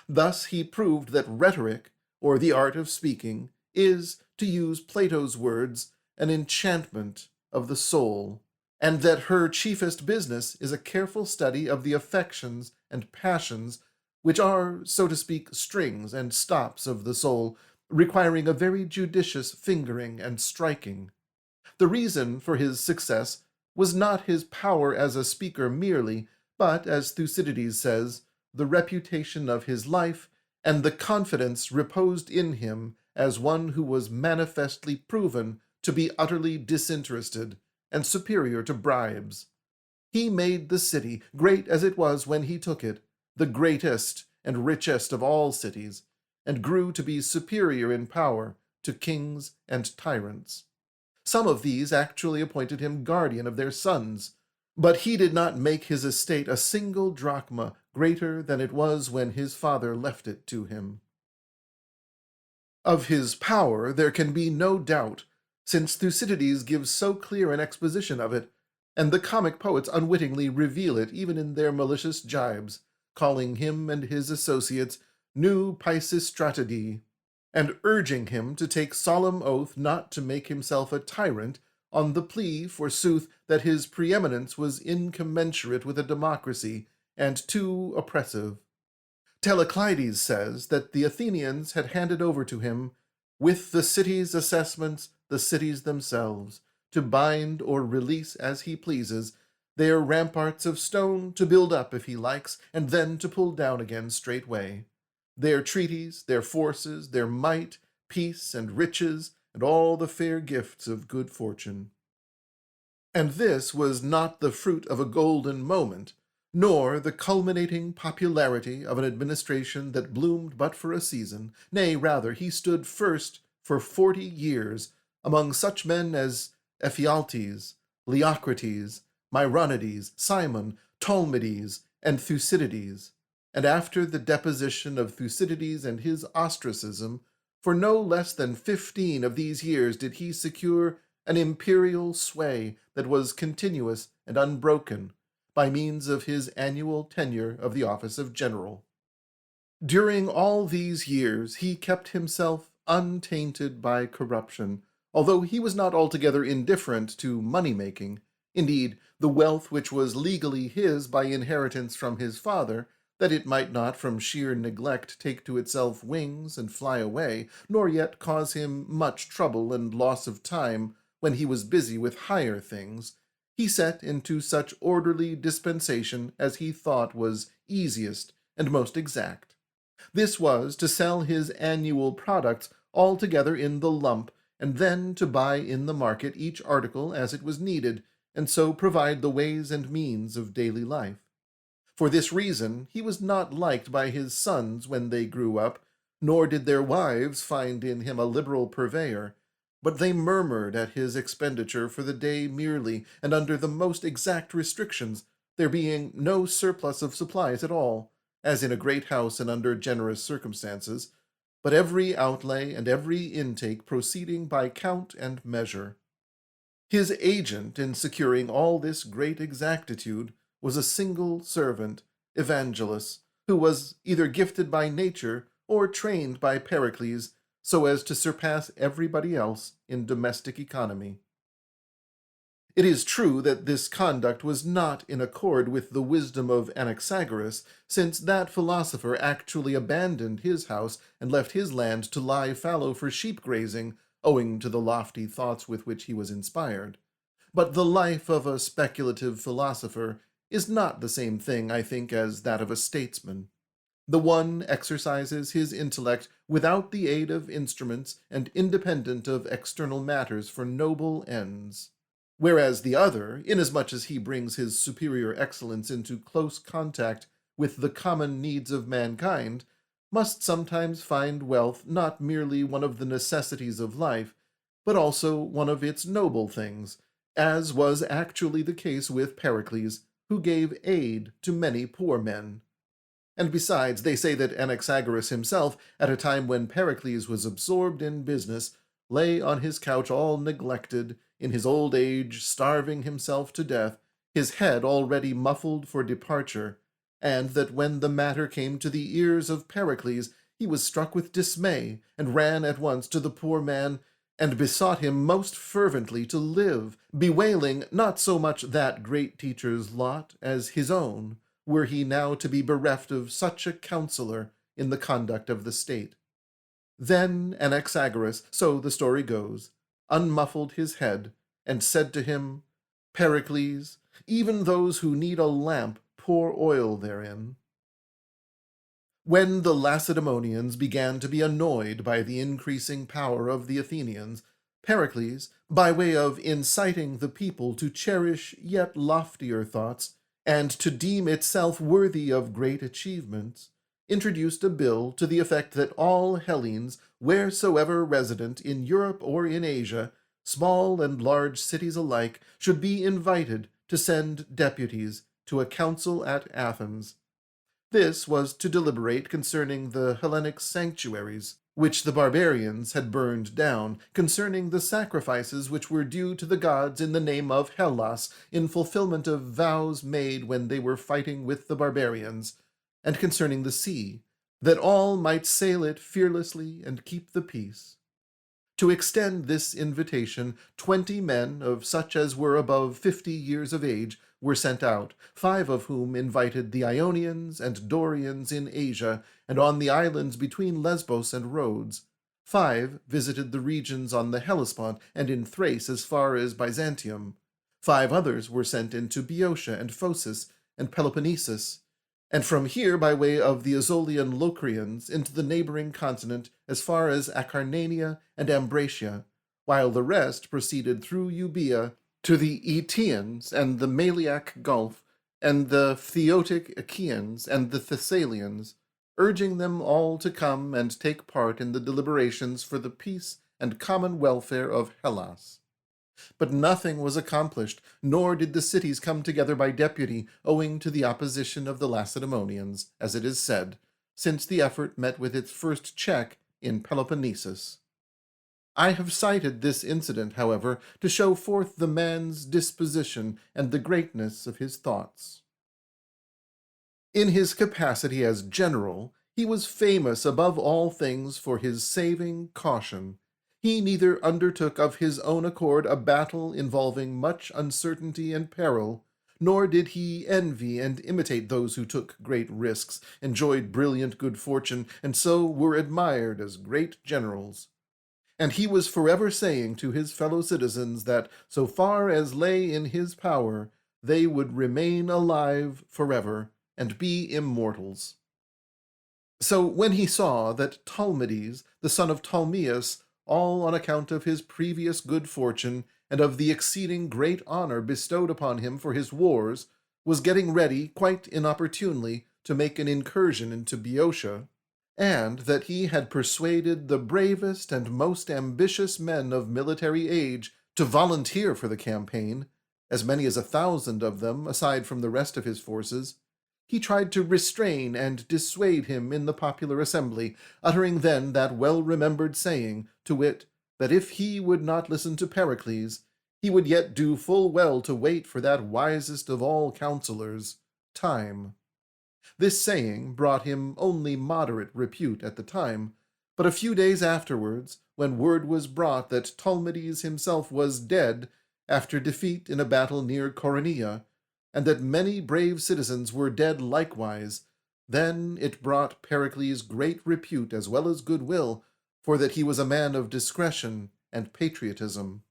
Thus he proved that rhetoric, or the art of speaking, is, to use Plato's words, an enchantment of the soul, and that her chiefest business is a careful study of the affections and passions, which are, so to speak, strings and stops of the soul, requiring a very judicious fingering and striking. The reason for his success was not his power as a speaker merely, but, as Thucydides says, the reputation of his life and the confidence reposed in him as one who was manifestly proven to be utterly disinterested and superior to bribes. He made the city, great as it was when he took it, the greatest and richest of all cities, and grew to be superior in power to kings and tyrants. Some of these actually appointed him guardian of their sons, but he did not make his estate a single drachma greater than it was when his father left it to him. Of his power there can be no doubt, since Thucydides gives so clear an exposition of it, and the comic poets unwittingly reveal it even in their malicious jibes, calling him and his associates new Pisistratidae, and urging him to take solemn oath not to make himself a tyrant, on the plea, forsooth, that his preeminence was incommensurate with a democracy, and too oppressive. Teleuclides says that the Athenians had handed over to him, with the city's assessments, the cities themselves, to bind or release as he pleases, their ramparts of stone to build up if he likes, and then to pull down again straightway, their treaties, their forces, their might, peace, and riches, and all the fair gifts of good fortune. And this was not the fruit of a golden moment, nor the culminating popularity of an administration that bloomed but for a season. Nay, rather, he stood first for 40 years among such men as Ephialtes, Leocrates, Myronides, Cimon, Ptolemies, and Thucydides, and after the deposition of Thucydides and his ostracism, for no less than 15 of these years did he secure an imperial sway that was continuous and unbroken, by means of his annual tenure of the office of general. During all these years he kept himself untainted by corruption, although he was not altogether indifferent to money-making. Indeed, the wealth which was legally his by inheritance from his father, that it might not from sheer neglect take to itself wings and fly away, nor yet cause him much trouble and loss of time when he was busy with higher things, he set into such orderly dispensation as he thought was easiest and most exact. This was to sell his annual products altogether in the lump, and then to buy in the market each article as it was needed, and so provide the ways and means of daily life. For this reason he was not liked by his sons when they grew up, nor did their wives find in him a liberal purveyor, but they murmured at his expenditure for the day merely, and under the most exact restrictions, there being no surplus of supplies at all, as in a great house and under generous circumstances, but every outlay and every intake proceeding by count and measure. His agent in securing all this great exactitude was a single servant, Evangelus, who was either gifted by nature or trained by Pericles so as to surpass everybody else in domestic economy. It is true that this conduct was not in accord with the wisdom of Anaxagoras, since that philosopher actually abandoned his house and left his land to lie fallow for sheep grazing, owing to the lofty thoughts with which he was inspired. But the life of a speculative philosopher is not the same thing, I think, as that of a statesman. The one exercises his intellect without the aid of instruments and independent of external matters for noble ends, whereas the other, inasmuch as he brings his superior excellence into close contact with the common needs of mankind, must sometimes find wealth not merely one of the necessities of life, but also one of its noble things, as was actually the case with Pericles, who gave aid to many poor men. And besides, they say that Anaxagoras himself, at a time when Pericles was absorbed in business, lay on his couch all neglected, in his old age starving himself to death, his head already muffled for departure, and that when the matter came to the ears of Pericles, he was struck with dismay, and ran at once to the poor man, and besought him most fervently to live, bewailing not so much that great teacher's lot as his own, were he now to be bereft of such a counselor in the conduct of the state. Then Anaxagoras, so the story goes, unmuffled his head, and said to him, Pericles, even those who need a lamp pour oil therein. When the Lacedaemonians began to be annoyed by the increasing power of the Athenians, Pericles, by way of inciting the people to cherish yet loftier thoughts, and to deem itself worthy of great achievements, introduced a bill to the effect that all Hellenes, wheresoever resident in Europe or in Asia, small and large cities alike, should be invited to send deputies to a council at Athens. This was to deliberate concerning the Hellenic sanctuaries, which the barbarians had burned down, concerning the sacrifices which were due to the gods in the name of Hellas, in fulfillment of vows made when they were fighting with the barbarians, and concerning the sea, that all might sail it fearlessly and keep the peace. To extend this invitation, 20 men of such as were above 50 years of age were sent out, 5 of whom invited the Ionians and Dorians in Asia and on the islands between Lesbos and Rhodes. 5 visited the regions on the Hellespont and in Thrace as far as Byzantium. 5 others were sent into Boeotia and Phocis and Peloponnesus, and from here by way of the Azolian Locrians into the neighboring continent as far as Acarnania and Ambracia, while the rest proceeded through Euboea to the Aeaeans and the Maliac Gulf, and the Phaeotic Achaeans and the Thessalians, urging them all to come and take part in the deliberations for the peace and common welfare of Hellas. But nothing was accomplished, nor did the cities come together by deputy, owing to the opposition of the Lacedaemonians, as it is said, since the effort met with its first check in Peloponnesus. I have cited this incident, however, to show forth the man's disposition and the greatness of his thoughts. In his capacity as general, he was famous above all things for his saving caution. He neither undertook of his own accord a battle involving much uncertainty and peril, nor did he envy and imitate those who took great risks, enjoyed brilliant good fortune, and so were admired as great generals. And he was forever saying to his fellow citizens that, so far as lay in his power, they would remain alive forever and be immortals. So when he saw that Ptolemades, the son of Ptolemaeus, all on account of his previous good fortune and of the exceeding great honor bestowed upon him for his wars, was getting ready quite inopportunely to make an incursion into Boeotia, and that he had persuaded the bravest and most ambitious men of military age to volunteer for the campaign, as many as 1,000 of them, aside from the rest of his forces, he tried to restrain and dissuade him in the popular assembly, uttering then that well-remembered saying, to wit, that if he would not listen to Pericles, he would yet do full well to wait for that wisest of all counselors, time. This saying brought him only moderate repute at the time, but a few days afterwards, when word was brought that Ptolemades himself was dead after defeat in a battle near Coronea, and that many brave citizens were dead likewise, then it brought Pericles great repute as well as goodwill, for that he was a man of discretion and patriotism.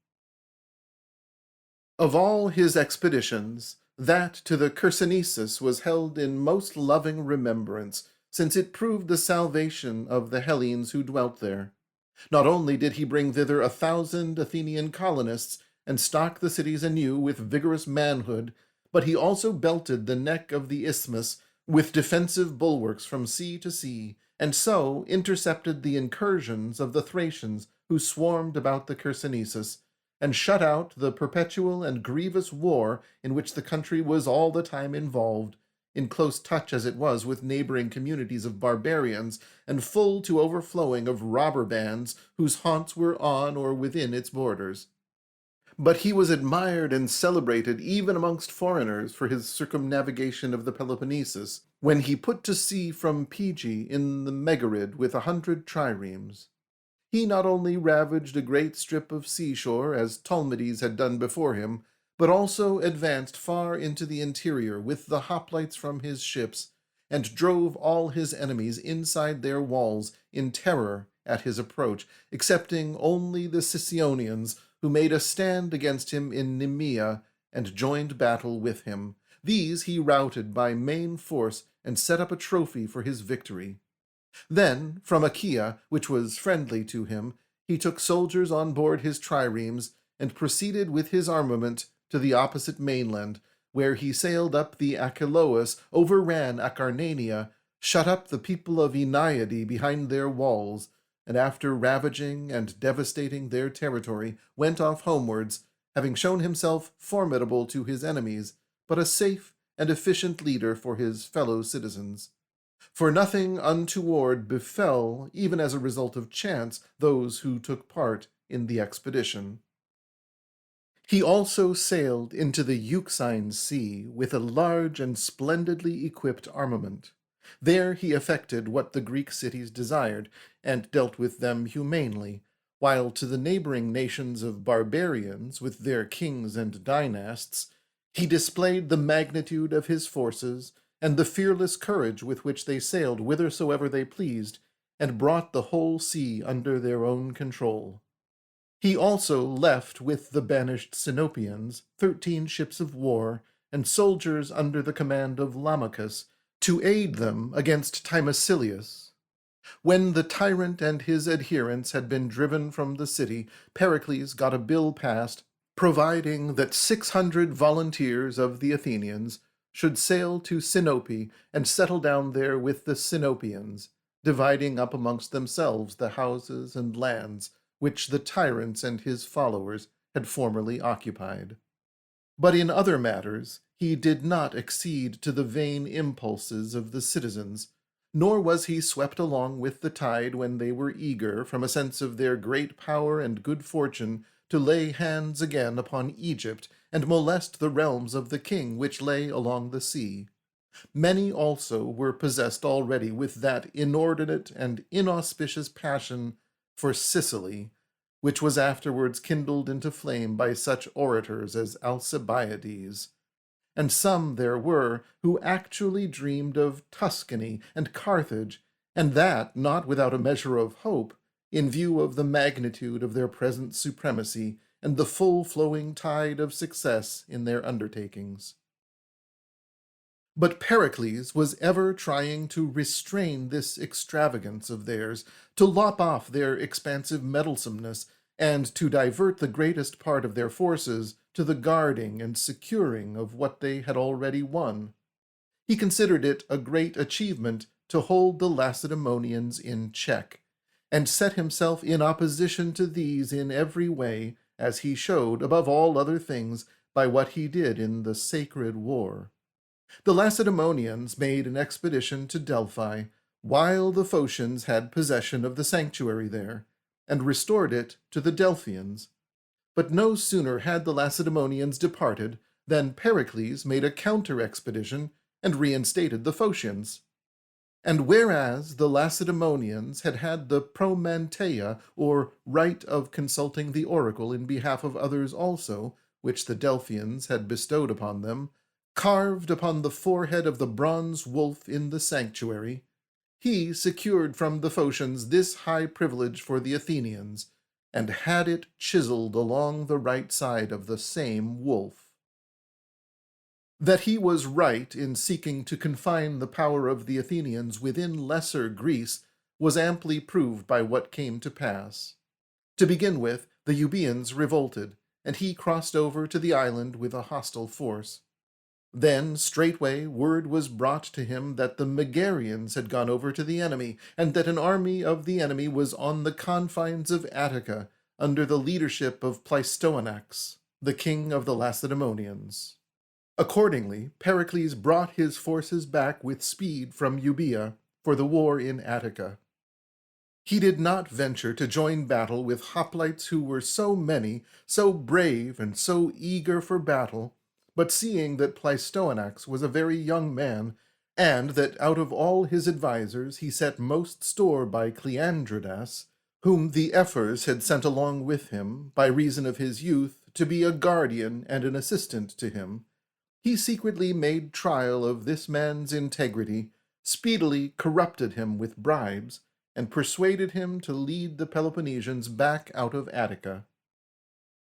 Of all his expeditions, that to the Chersonesus was held in most loving remembrance, since it proved the salvation of the Hellenes who dwelt there. Not only did he bring thither 1,000 Athenian colonists, and stock the cities anew with vigorous manhood, but he also belted the neck of the isthmus with defensive bulwarks from sea to sea, and so intercepted the incursions of the Thracians who swarmed about the Chersonesus, and shut out the perpetual and grievous war in which the country was all the time involved, in close touch as it was with neighboring communities of barbarians, and full to overflowing of robber bands whose haunts were on or within its borders. But he was admired and celebrated even amongst foreigners for his circumnavigation of the Peloponnesus, when he put to sea from Pegae in the Megarid with 100 triremes. He not only ravaged a great strip of seashore, as Ptolemades had done before him, but also advanced far into the interior with the hoplites from his ships, and drove all his enemies inside their walls in terror at his approach, excepting only the Sicyonians, who made a stand against him in Nemea and joined battle with him. These he routed by main force and set up a trophy for his victory. Then, from Achaia, which was friendly to him, he took soldiers on board his triremes and proceeded with his armament to the opposite mainland, where he sailed up the Achelous, overran Acarnania, shut up the people of Eneiade behind their walls, and after ravaging and devastating their territory, went off homewards, having shown himself formidable to his enemies, but a safe and efficient leader for his fellow citizens. For nothing untoward befell, even as a result of chance, those who took part in the expedition. He also sailed into the Euxine Sea with a large and splendidly equipped armament. There he effected what the Greek cities desired, and dealt with them humanely, while to the neighboring nations of barbarians, with their kings and dynasts, he displayed the magnitude of his forces, and the fearless courage with which they sailed whithersoever they pleased, and brought the whole sea under their own control. He also left with the banished Sinopians 13 ships of war, and soldiers under the command of Lamachus, to aid them against Timocilius. When the tyrant and his adherents had been driven from the city, Pericles got a bill passed, providing that 600 volunteers of the Athenians should sail to Sinope and settle down there with the Sinopians, dividing up amongst themselves the houses and lands which the tyrant and his followers had formerly occupied. But in other matters he did not accede to the vain impulses of the citizens, nor was he swept along with the tide when they were eager, from a sense of their great power and good fortune, to lay hands again upon Egypt and molest the realms of the king which lay along the sea. Many also were possessed already with that inordinate and inauspicious passion for Sicily, which was afterwards kindled into flame by such orators as Alcibiades. And some there were who actually dreamed of Tuscany and Carthage, and that not without a measure of hope, in view of the magnitude of their present supremacy and the full-flowing tide of success in their undertakings. But Pericles was ever trying to restrain this extravagance of theirs, to lop off their expansive meddlesomeness, and to divert the greatest part of their forces to the guarding and securing of what they had already won. He considered it a great achievement to hold the Lacedaemonians in check, and set himself in opposition to these in every way, as he showed, above all other things, by what he did in the sacred war. The Lacedaemonians made an expedition to Delphi, while the Phocians had possession of the sanctuary there, and restored it to the Delphians. But no sooner had the Lacedaemonians departed than Pericles made a counter-expedition and reinstated the Phocians. And whereas the Lacedaemonians had had the promanteia, or right of consulting the oracle in behalf of others also, which the Delphians had bestowed upon them, carved upon the forehead of the bronze wolf in the sanctuary, he secured from the Phocians this high privilege for the Athenians, and had it chiseled along the right side of the same wolf. That he was right in seeking to confine the power of the Athenians within Lesser Greece was amply proved by what came to pass. To begin with, the Euboeans revolted, and he crossed over to the island with a hostile force. Then straightway word was brought to him that the Megarians had gone over to the enemy, and that an army of the enemy was on the confines of Attica, under the leadership of Pleistoanax, the king of the Lacedaemonians. Accordingly, Pericles brought his forces back with speed from Euboea for the war in Attica. He did not venture to join battle with hoplites who were so many, so brave, and so eager for battle, but seeing that Pleistoanax was a very young man, and that out of all his advisers he set most store by Cleandridas, whom the Ephors had sent along with him, by reason of his youth, to be a guardian and an assistant to him, he secretly made trial of this man's integrity, speedily corrupted him with bribes, and persuaded him to lead the Peloponnesians back out of Attica.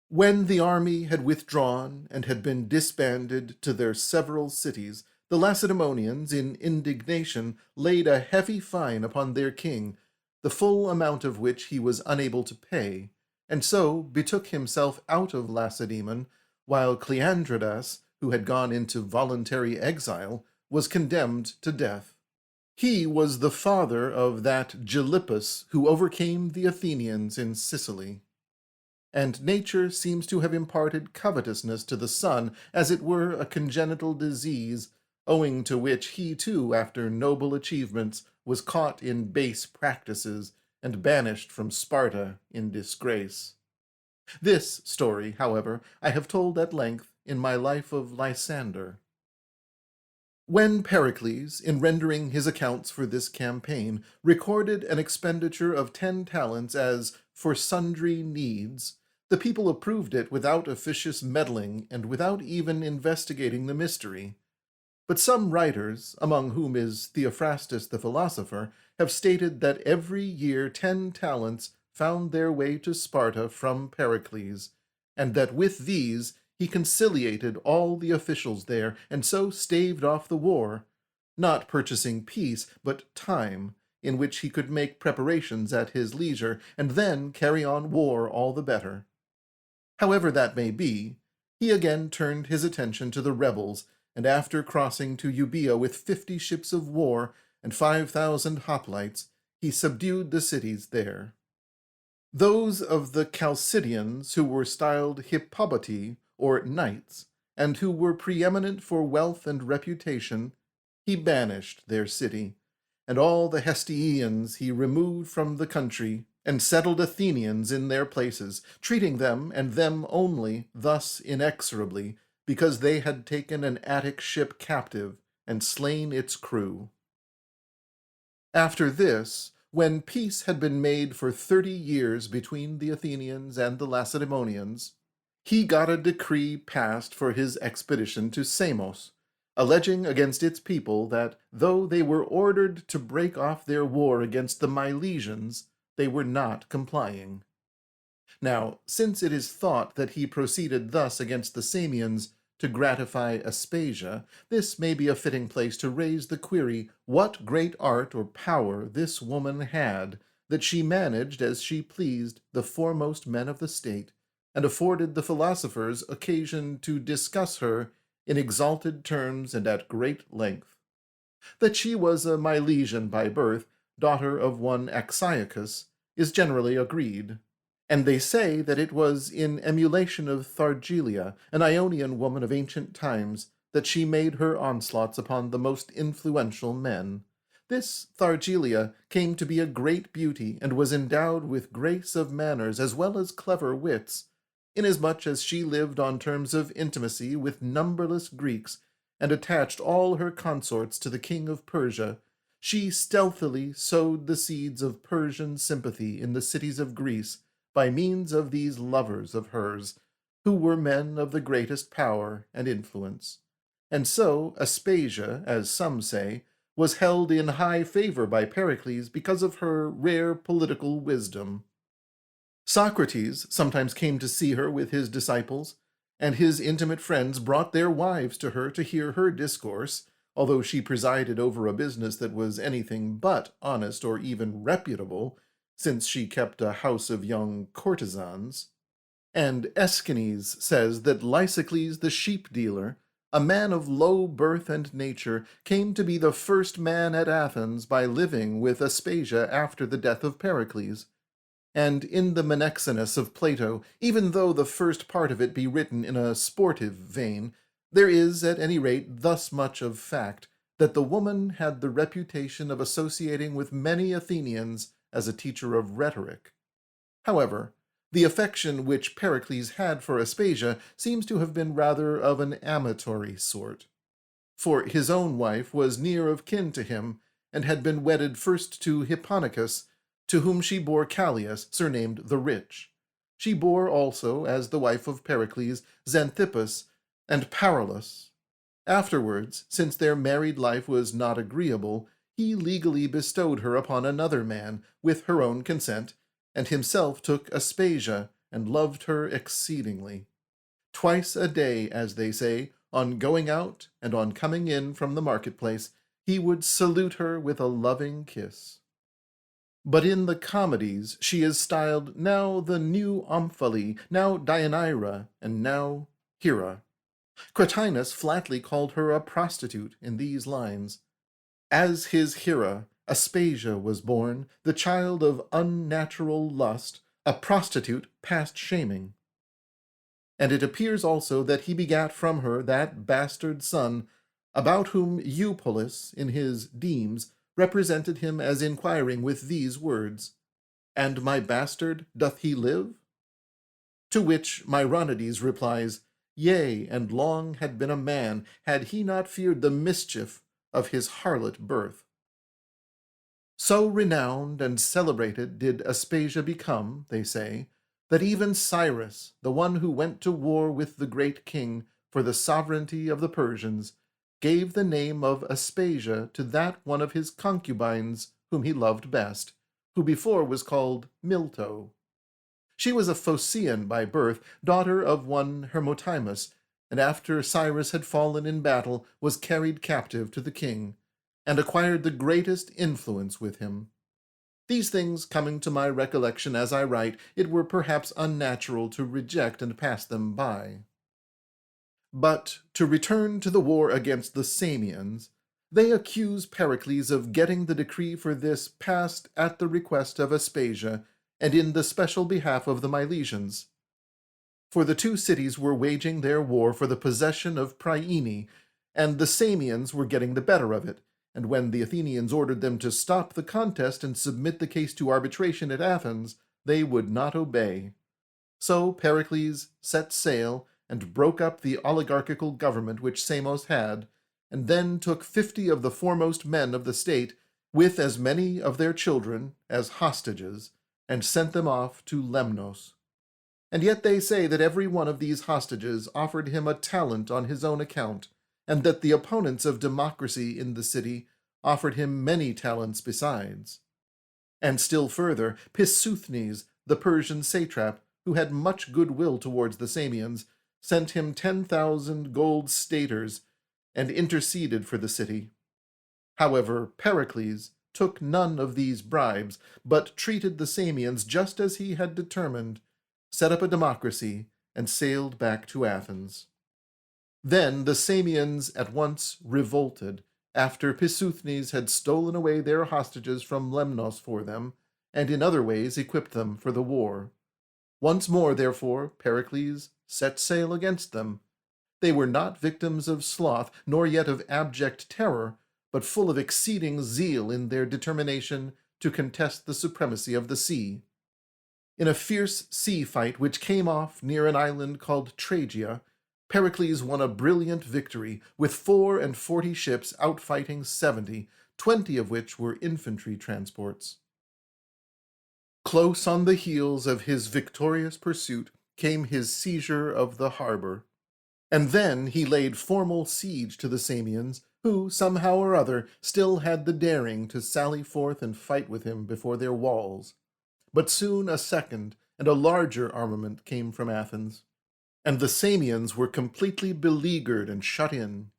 When the army had withdrawn and had been disbanded to their several cities, the Lacedaemonians, in indignation, laid a heavy fine upon their king, the full amount of which he was unable to pay, and so betook himself out of Lacedaemon, while Cleandridas, who had gone into voluntary exile, was condemned to death. He was the father of that Gylippus who overcame the Athenians in Sicily. And nature seems to have imparted covetousness to the son, as it were a congenital disease, owing to which he too, after noble achievements, was caught in base practices, and banished from Sparta in disgrace. This story, however, I have told at length in my life of Lysander. When Pericles, in rendering his accounts for this campaign, recorded an expenditure of 10 talents as for sundry needs, the people approved it without officious meddling and without even investigating the mystery. But some writers, among whom is Theophrastus the philosopher, have stated that every year 10 talents found their way to Sparta from Pericles, and that with these he conciliated all the officials there, and so staved off the war, not purchasing peace, but time, in which he could make preparations at his leisure, and then carry on war all the better. However that may be, he again turned his attention to the rebels, and after crossing to Euboea with 50 ships of war and 5,000 hoplites, he subdued the cities there. Those of the Chalcidians who were styled Hippobati, or knights, and who were preeminent for wealth and reputation, he banished their city, and all the Hestiaeans he removed from the country, and settled Athenians in their places, treating them, and them only, thus inexorably, because they had taken an Attic ship captive, and slain its crew. After this, when peace had been made for 30 years between the Athenians and the Lacedaemonians, he got a decree passed for his expedition to Samos, alleging against its people that, though they were ordered to break off their war against the Milesians, they were not complying. Now, since it is thought that he proceeded thus against the Samians to gratify Aspasia, this may be a fitting place to raise the query what great art or power this woman had, that she managed as she pleased the foremost men of the state, and afforded the philosophers occasion to discuss her in exalted terms and at great length. That she was a Milesian by birth, daughter of one Axiochus, is generally agreed, and they say that it was in emulation of Thargelia, an Ionian woman of ancient times, that she made her onslaughts upon the most influential men. This Thargelia came to be a great beauty, and was endowed with grace of manners as well as clever wits, inasmuch as she lived on terms of intimacy with numberless Greeks, and attached all her consorts to the king of Persia. She stealthily sowed the seeds of Persian sympathy in the cities of Greece by means of these lovers of hers, who were men of the greatest power and influence. And so Aspasia, as some say, was held in high favor by Pericles because of her rare political wisdom. Socrates sometimes came to see her with his disciples, and his intimate friends brought their wives to her to hear her discourse, although she presided over a business that was anything but honest or even reputable, since she kept a house of young courtesans. And Aeschines says that Lysicles the sheep-dealer, a man of low birth and nature, came to be the first man at Athens by living with Aspasia after the death of Pericles. And in the Menexenus of Plato, even though the first part of it be written in a sportive vein, There is, at any rate, thus much of fact, that the woman had the reputation of associating with many Athenians as a teacher of rhetoric. However, the affection which Pericles had for Aspasia seems to have been rather of an amatory sort. For his own wife was near of kin to him, and had been wedded first to Hipponicus, to whom she bore Callias, surnamed the Rich. She bore also, as the wife of Pericles, Xanthippus and Paralus. Afterwards, since their married life was not agreeable, he legally bestowed her upon another man, with her own consent, and himself took Aspasia, and loved her exceedingly. Twice a day, as they say, on going out and on coming in from the marketplace, he would salute her with a loving kiss. But in the comedies she is styled now the new Omphale, now Deianeira, and now Hera. Cratinus flatly called her a prostitute in these lines: "As his Hera, Aspasia was born, the child of unnatural lust, a prostitute past shaming." And it appears also that he begat from her that bastard son, about whom Eupolis, in his Demes, represented him as inquiring with these words, "And my bastard, doth he live?" To which Myronides replies, "Yea, and long had been a man, had he not feared the mischief of his harlot birth." So renowned and celebrated did Aspasia become, they say, that even Cyrus, the one who went to war with the great king for the sovereignty of the Persians, gave the name of Aspasia to that one of his concubines whom he loved best, who before was called Milto. She was a Phocian by birth, daughter of one Hermotimus, and after Cyrus had fallen in battle, was carried captive to the king, and acquired the greatest influence with him. These things coming to my recollection as I write, it were perhaps unnatural to reject and pass them by. But to return to the war against the Samians, they accuse Pericles of getting the decree for this passed at the request of Aspasia, and in the special behalf of the Milesians. For the two cities were waging their war for the possession of Priene, and the Samians were getting the better of it, and when the Athenians ordered them to stop the contest and submit the case to arbitration at Athens, they would not obey. So Pericles set sail and broke up the oligarchical government which Samos had, and then took 50 of the foremost men of the state, with as many of their children as hostages, and sent them off to Lemnos. And yet they say that every one of these hostages offered him a talent on his own account, and that the opponents of democracy in the city offered him many talents besides. And still further, Pisuthnes, the Persian satrap, who had much goodwill towards the Samians, sent him 10,000 gold staters, and interceded for the city. However, Pericles took none of these bribes, but treated the Samians just as he had determined, set up a democracy, and sailed back to Athens. Then the Samians at once revolted, after Pisuthnes had stolen away their hostages from Lemnos for them, and in other ways equipped them for the war. Once more, therefore, Pericles set sail against them. They were not victims of sloth, nor yet of abject terror, but full of exceeding zeal in their determination to contest the supremacy of the sea. In a fierce sea fight which came off near an island called Tragia, Pericles won a brilliant victory, with 44 ships outfighting 70, 20 of which were infantry transports. Close on the heels of his victorious pursuit came his seizure of the harbor, and then he laid formal siege to the Samians, who, somehow or other, still had the daring to sally forth and fight with him before their walls. But soon a second and a larger armament came from Athens, and the Samians were completely beleaguered and shut in.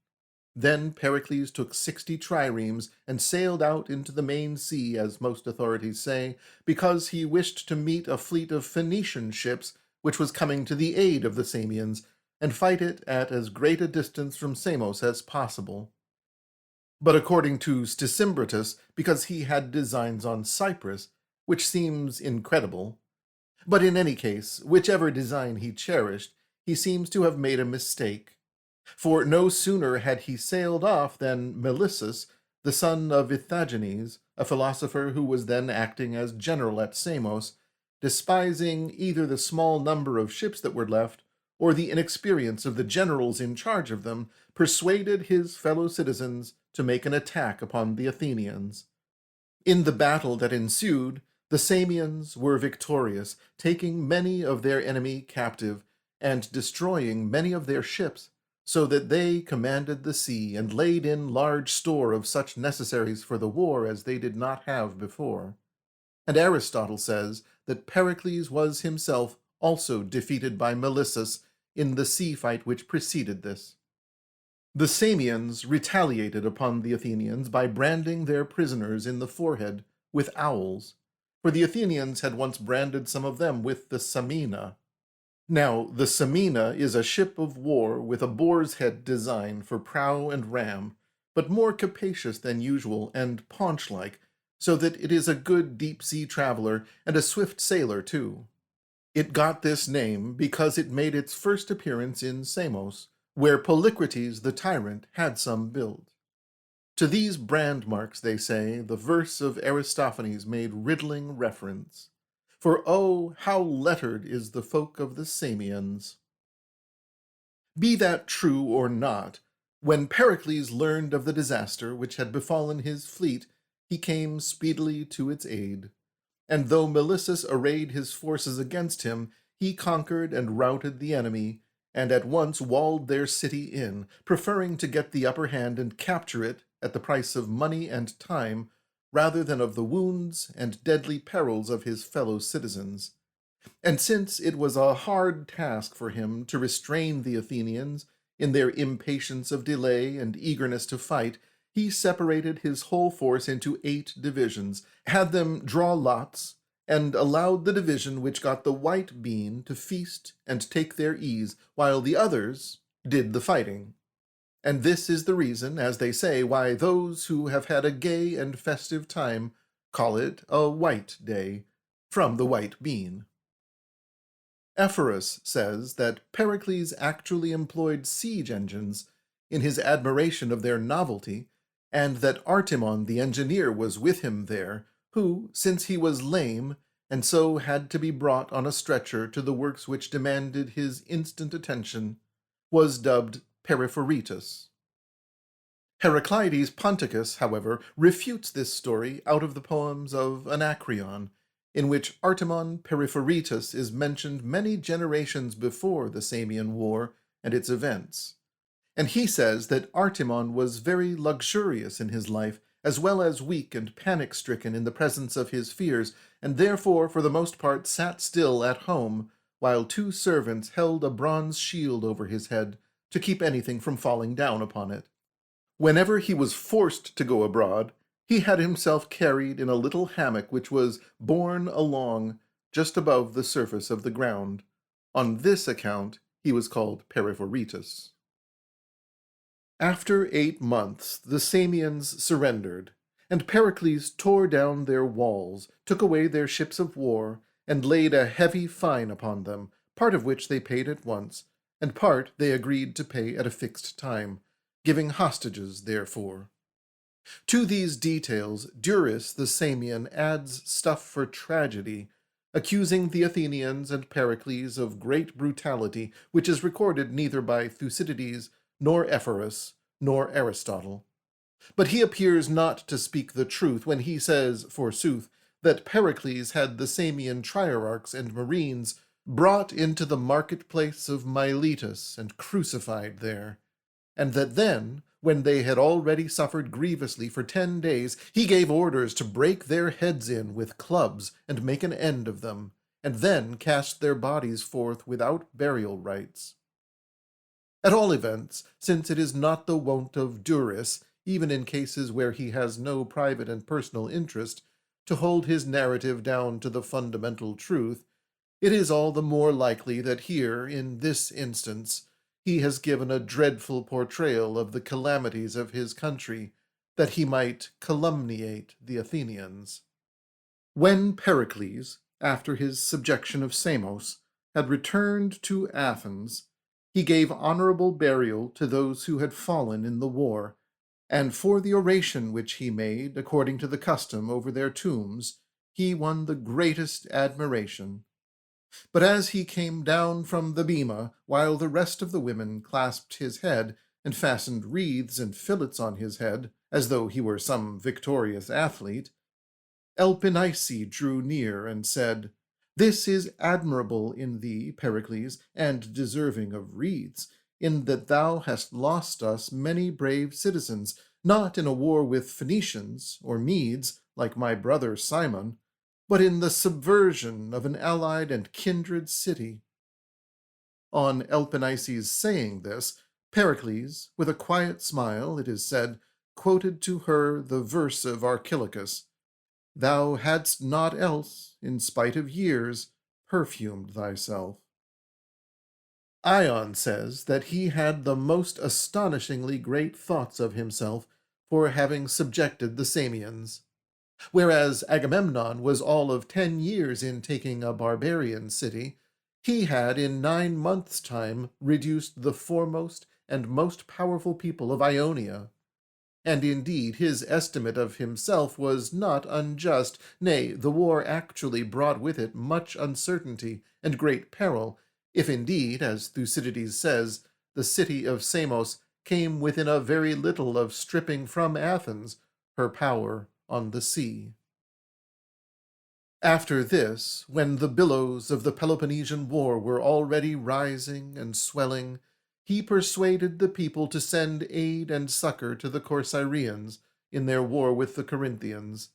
Then Pericles took 60 triremes and sailed out into the main sea, as most authorities say, because he wished to meet a fleet of Phoenician ships which was coming to the aid of the Samians, and fight it at as great a distance from Samos as possible. But according to Stacymbratus, because he had designs on Cyprus, which seems incredible. But in any case, whichever design he cherished, he seems to have made a mistake. For no sooner had he sailed off than Melissus, the son of Ithagenes, a philosopher who was then acting as general at Samos, despising either the small number of ships that were left or the inexperience of the generals in charge of them, persuaded his fellow citizens to make an attack upon the Athenians. In the battle that ensued, the Samians were victorious, taking many of their enemy captive and destroying many of their ships, so that they commanded the sea and laid in large store of such necessaries for the war as they did not have before. And Aristotle says that Pericles was himself also defeated by Melissus in the sea fight which preceded this. The Samians retaliated upon the Athenians by branding their prisoners in the forehead with owls, for the Athenians had once branded some of them with the samina. Now, the samina is a ship of war with a boar's head design for prow and ram, but more capacious than usual and paunch-like, so that it is a good deep-sea traveler and a swift sailor too. It got this name because it made its first appearance in Samos, where Polycrates the tyrant had some built. To these brand marks, they say, the verse of Aristophanes made riddling reference. For oh, how lettered is the folk of the Samians! Be that true or not, when Pericles learned of the disaster which had befallen his fleet, he came speedily to its aid. And though Melissus arrayed his forces against him, he conquered and routed the enemy, and at once walled their city in, preferring to get the upper hand and capture it at the price of money and time, rather than of the wounds and deadly perils of his fellow citizens. And since it was a hard task for him to restrain the Athenians in their impatience of delay and eagerness to fight, he separated his whole force into 8 divisions, had them draw lots, and allowed the division which got the white bean to feast and take their ease, while the others did the fighting. And this is the reason, as they say, why those who have had a gay and festive time call it a white day, from the white bean. Ephorus says that Pericles actually employed siege engines in his admiration of their novelty, and that Artemon the engineer was with him there, who, since he was lame, and so had to be brought on a stretcher to the works which demanded his instant attention, was dubbed Peripheretus. Heraclides Ponticus, however, refutes this story out of the poems of Anacreon, in which Artemon Peripheretus is mentioned many generations before the Samian War and its events. And he says that Artemon was very luxurious in his life, as well as weak and panic-stricken in the presence of his fears, and therefore for the most part sat still at home, while 2 servants held a bronze shield over his head to keep anything from falling down upon it. Whenever he was forced to go abroad, he had himself carried in a little hammock which was borne along just above the surface of the ground. On this account he was called Peripheretus. After 8 months, the Samians surrendered, and Pericles tore down their walls, took away their ships of war, and laid a heavy fine upon them, part of which they paid at once, and part they agreed to pay at a fixed time, giving hostages therefor. To these details, Duris the Samian adds stuff for tragedy, accusing the Athenians and Pericles of great brutality, which is recorded neither by Thucydides nor Ephorus, nor Aristotle. But he appears not to speak the truth when he says, forsooth, that Pericles had the Samian trierarchs and marines brought into the marketplace of Miletus and crucified there, and that then, when they had already suffered grievously for 10 days, he gave orders to break their heads in with clubs and make an end of them, and then cast their bodies forth without burial rites. At all events, since it is not the wont of Duris, even in cases where he has no private and personal interest, to hold his narrative down to the fundamental truth, it is all the more likely that here, in this instance, he has given a dreadful portrayal of the calamities of his country, that he might calumniate the Athenians. When Pericles, after his subjection of Samos, had returned to Athens, He gave honorable burial to those who had fallen in the war, and for the oration which he made, according to the custom, over their tombs, he won the greatest admiration. But as he came down from the bema, while the rest of the women clasped his head and fastened wreaths and fillets on his head, as though he were some victorious athlete, Elpinice drew near and said, "This is admirable in thee, Pericles, and deserving of wreaths, in that thou hast lost us many brave citizens, not in a war with Phoenicians or Medes, like my brother Cimon, but in the subversion of an allied and kindred city." On Elpinice's saying this, Pericles, with a quiet smile, it is said, quoted to her the verse of Archilochus, "Thou hadst not else, in spite of years, perfumed thyself." Ion says that he had the most astonishingly great thoughts of himself for having subjected the Samians, whereas Agamemnon was all of 10 years in taking a barbarian city. He had in 9 months' time reduced the foremost and most powerful people of Ionia. And indeed his estimate of himself was not unjust. Nay, the war actually brought with it much uncertainty and great peril, if indeed, as Thucydides says, the city of Samos came within a very little of stripping from Athens her power on the sea. After this, when the billows of the Peloponnesian War were already rising and swelling, he persuaded the people to send aid and succor to the Corcyraeans in their war with the Corinthians,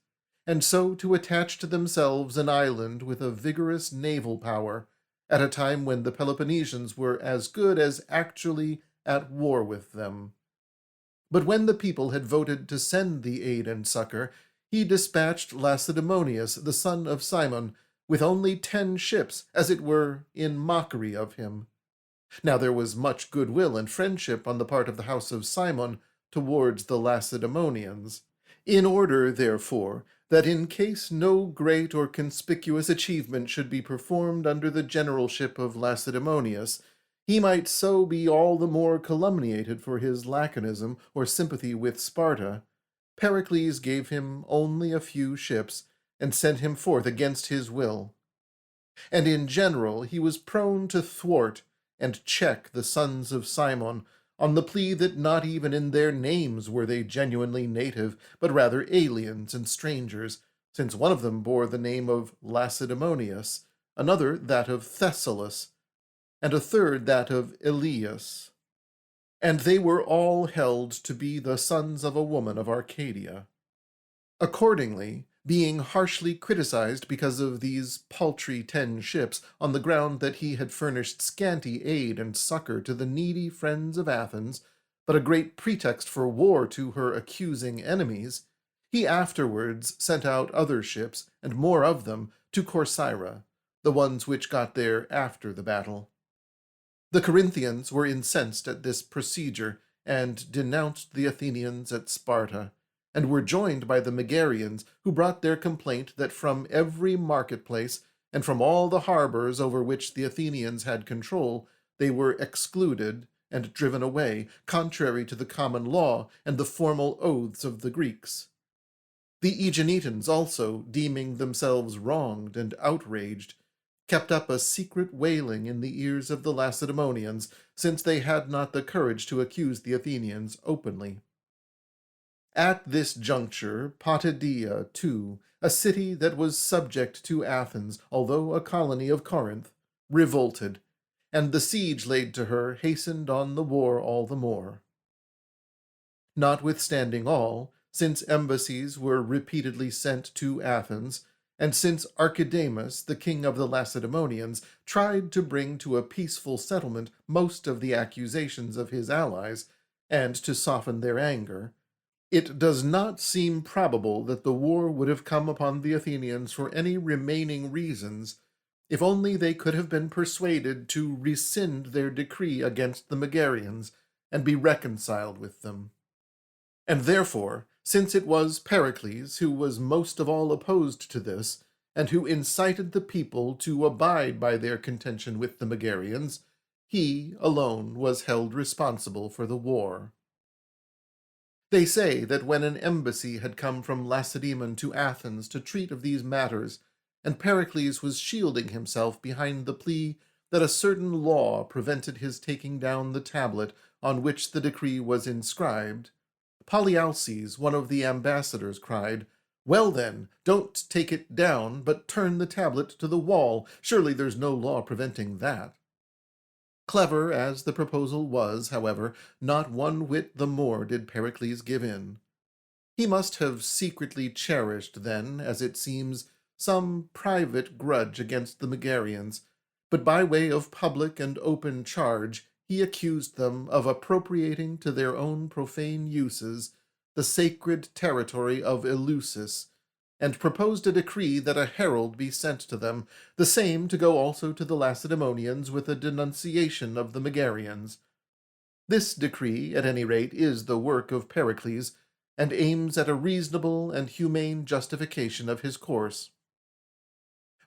and so to attach to themselves an island with a vigorous naval power, at a time when the Peloponnesians were as good as actually at war with them. But when the people had voted to send the aid and succor, he dispatched Lacedaemonius, the son of Cimon, with only 10 ships, as it were in mockery of him. Now there was much goodwill and friendship on the part of the house of Cimon towards the Lacedaemonians, in order, therefore, that in case no great or conspicuous achievement should be performed under the generalship of Lacedaemonius, he might so be all the more calumniated for his laconism or sympathy with Sparta. Pericles gave him only a few ships, and sent him forth against his will. And in general he was prone to thwart and check the sons of Cimon, on the plea that not even in their names were they genuinely native, but rather aliens and strangers, since one of them bore the name of Lacedaemonius, another that of Thessalus, and a third that of Elias. And they were all held to be the sons of a woman of Arcadia. Accordingly, being harshly criticized because of these paltry 10 ships, on the ground that he had furnished scanty aid and succor to the needy friends of Athens, but a great pretext for war to her accusing enemies, he afterwards sent out other ships, and more of them, to Corcyra, the ones which got there after the battle. The Corinthians were incensed at this procedure, and denounced the Athenians at Sparta, and were joined by the Megarians, who brought their complaint that from every marketplace, and from all the harbors over which the Athenians had control, they were excluded and driven away, contrary to the common law and the formal oaths of the Greeks. The Aeginetans also, deeming themselves wronged and outraged, kept up a secret wailing in the ears of the Lacedaemonians, since they had not the courage to accuse the Athenians openly. At this juncture, Potidæa, too, a city that was subject to Athens, although a colony of Corinth, revolted, and the siege laid to her hastened on the war all the more. Notwithstanding all, since embassies were repeatedly sent to Athens, and since Archidamus, the king of the Lacedaemonians, tried to bring to a peaceful settlement most of the accusations of his allies, and to soften their anger, it does not seem probable that the war would have come upon the Athenians for any remaining reasons, if only they could have been persuaded to rescind their decree against the Megarians, and be reconciled with them. And therefore, since it was Pericles who was most of all opposed to this, and who incited the people to abide by their contention with the Megarians, He alone was held responsible for the war. They say that when an embassy had come from Lacedaemon to Athens to treat of these matters, and Pericles was shielding himself behind the plea that a certain law prevented his taking down the tablet on which the decree was inscribed, Polyalces, one of the ambassadors, cried, "Well then, don't take it down, but turn the tablet to the wall. Surely there's no law preventing that." Clever as the proposal was, however, not one whit the more did Pericles give in. He must have secretly cherished then, as it seems, some private grudge against the Megarians, but by way of public and open charge he accused them of appropriating to their own profane uses the sacred territory of Eleusis, and proposed a decree that a herald be sent to them, the same to go also to the Lacedaemonians with a denunciation of the Megarians. This decree, at any rate, is the work of Pericles, and aims at a reasonable and humane justification of his course.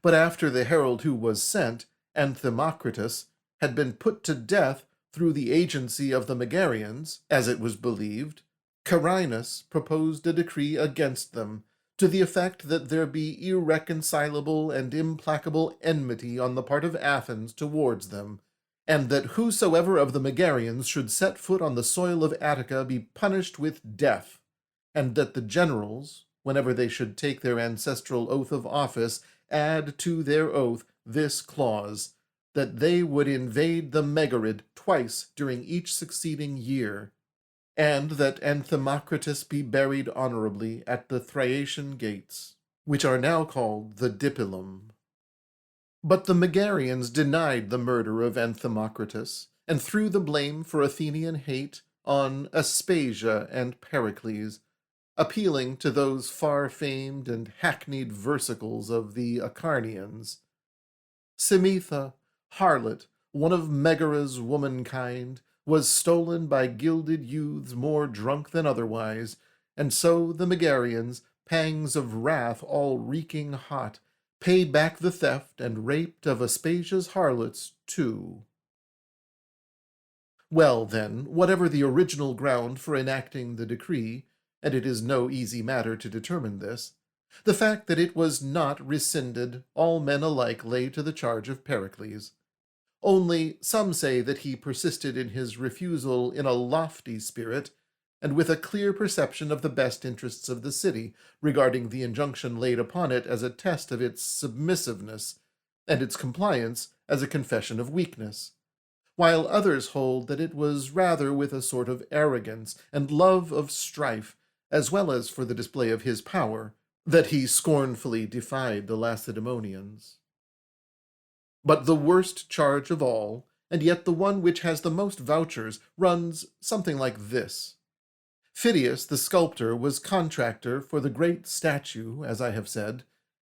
But after the herald who was sent, Anthimocritus, had been put to death through the agency of the Megarians, as it was believed, Carinus proposed a decree against them, to the effect that there be irreconcilable and implacable enmity on the part of Athens towards them, and that whosoever of the Megarians should set foot on the soil of Attica be punished with death, and that the generals, whenever they should take their ancestral oath of office, add to their oath this clause, that they would invade the Megarid twice during each succeeding year, and that Anthimocritus be buried honorably at the Thracian gates, which are now called the Dipylum. But the Megarians denied the murder of Anthimocritus, and threw the blame for Athenian hate on Aspasia and Pericles, appealing to those far-famed and hackneyed versicles of the Acarnians. Simetha, harlot, one of Megara's womankind, was stolen by gilded youths more drunk than otherwise, and so the Megarians, pangs of wrath all reeking hot, pay back the theft and raped of Aspasia's harlots too. Well, then, whatever the original ground for enacting the decree, and it is no easy matter to determine this, the fact that it was not rescinded all men alike lay to the charge of Pericles. Only some say that he persisted in his refusal in a lofty spirit, and with a clear perception of the best interests of the city, regarding the injunction laid upon it as a test of its submissiveness, and its compliance as a confession of weakness, while others hold that it was rather with a sort of arrogance and love of strife, as well as for the display of his power, that he scornfully defied the Lacedaemonians. But the worst charge of all, and yet the one which has the most vouchers, runs something like this. Pheidias the sculptor was contractor for the great statue, as I have said,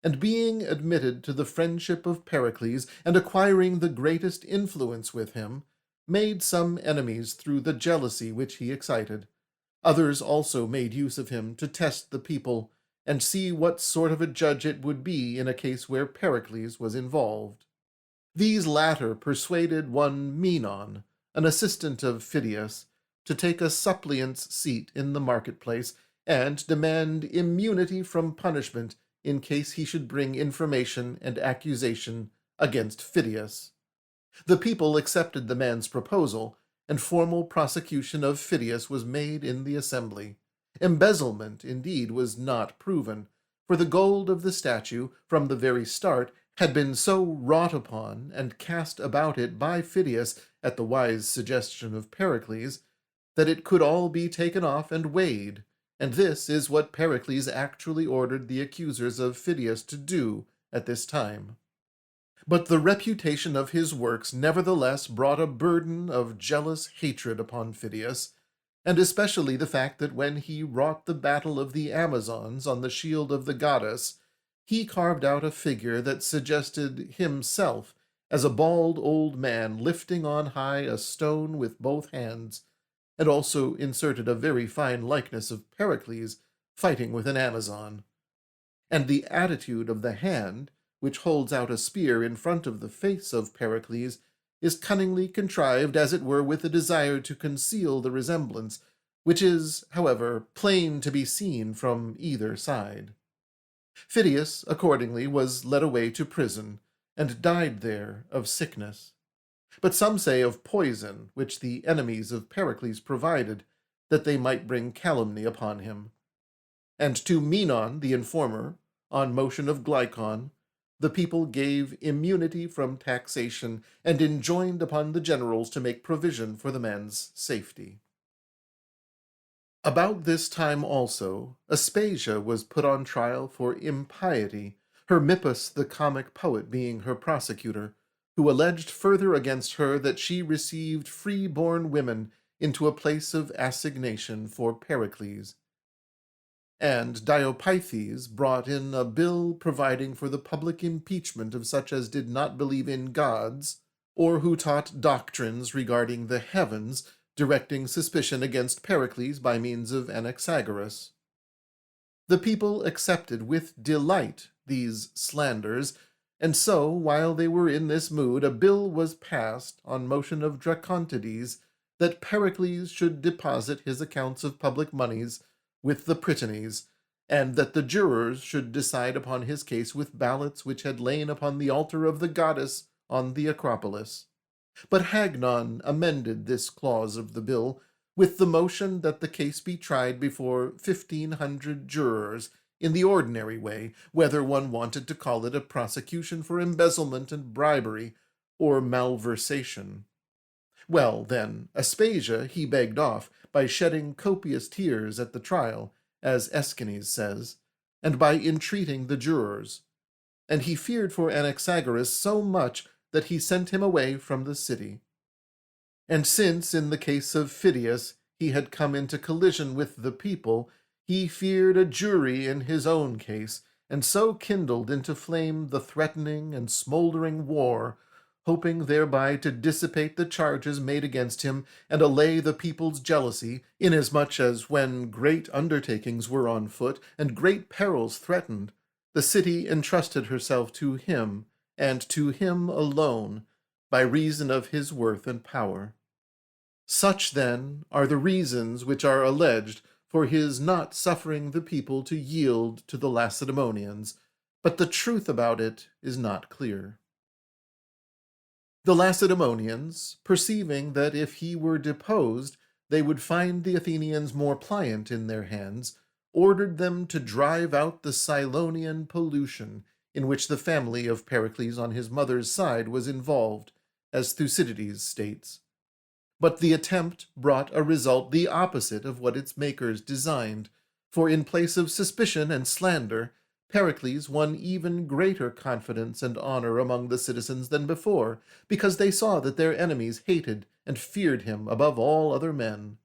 and being admitted to the friendship of Pericles, and acquiring the greatest influence with him, made some enemies through the jealousy which he excited. Others also made use of him to test the people, and see what sort of a judge it would be in a case where Pericles was involved. These latter persuaded one Menon, an assistant of Pheidias, to take a suppliant's seat in the marketplace, and demand immunity from punishment in case he should bring information and accusation against Pheidias. The people accepted the man's proposal, and formal prosecution of Pheidias was made in the assembly. Embezzlement, indeed, was not proven, for the gold of the statue, from the very start, had been so wrought upon and cast about it by Pheidias at the wise suggestion of Pericles, that it could all be taken off and weighed, and this is what Pericles actually ordered the accusers of Pheidias to do at this time. But the reputation of his works nevertheless brought a burden of jealous hatred upon Pheidias, and especially the fact that when he wrought the battle of the Amazons on the shield of the goddess, he carved out a figure that suggested himself as a bald old man lifting on high a stone with both hands, and also inserted a very fine likeness of Pericles fighting with an Amazon. And the attitude of the hand, which holds out a spear in front of the face of Pericles, is cunningly contrived, as it were, with a desire to conceal the resemblance, which is, however, plain to be seen from either side. Pheidias, accordingly, was led away to prison, and died there of sickness. But some say of poison, which the enemies of Pericles provided, that they might bring calumny upon him. And to Menon, the informer, on motion of Glycon, the people gave immunity from taxation, and enjoined upon the generals to make provision for the man's safety. About this time also, Aspasia was put on trial for impiety, Hermippus the comic poet being her prosecutor, who alleged further against her that she received free-born women into a place of assignation for Pericles. And Diopythes brought in a bill providing for the public impeachment of such as did not believe in gods, or who taught doctrines regarding the heavens, directing suspicion against Pericles by means of Anaxagoras. The people accepted with delight these slanders, and so, while they were in this mood, a bill was passed, on motion of Dracontides, that Pericles should deposit his accounts of public moneys with the prytanes, and that the jurors should decide upon his case with ballots which had lain upon the altar of the goddess on the Acropolis. But Hagnon amended this clause of the bill with the motion that the case be tried before 1,500 jurors in the ordinary way, whether one wanted to call it a prosecution for embezzlement and bribery or malversation. Well, then, Aspasia he begged off by shedding copious tears at the trial, as Aeschines says, and by entreating the jurors. And he feared for Anaxagoras so much that he sent him away from the city. And since, in the case of Pheidias, he had come into collision with the people, he feared a jury in his own case, and so kindled into flame the threatening and smouldering war, hoping thereby to dissipate the charges made against him and allay the people's jealousy, inasmuch as when great undertakings were on foot and great perils threatened, the city entrusted herself to him, and to him alone, by reason of his worth and power. Such, then, are the reasons which are alleged for his not suffering the people to yield to the Lacedaemonians, but the truth about it is not clear. The Lacedaemonians, perceiving that if he were deposed they would find the Athenians more pliant in their hands, ordered them to drive out the Cylonian pollution, in which the family of Pericles on his mother's side was involved, as Thucydides states. But the attempt brought a result the opposite of what its makers designed, for in place of suspicion and slander, Pericles won even greater confidence and honor among the citizens than before, because they saw that their enemies hated and feared him above all other men.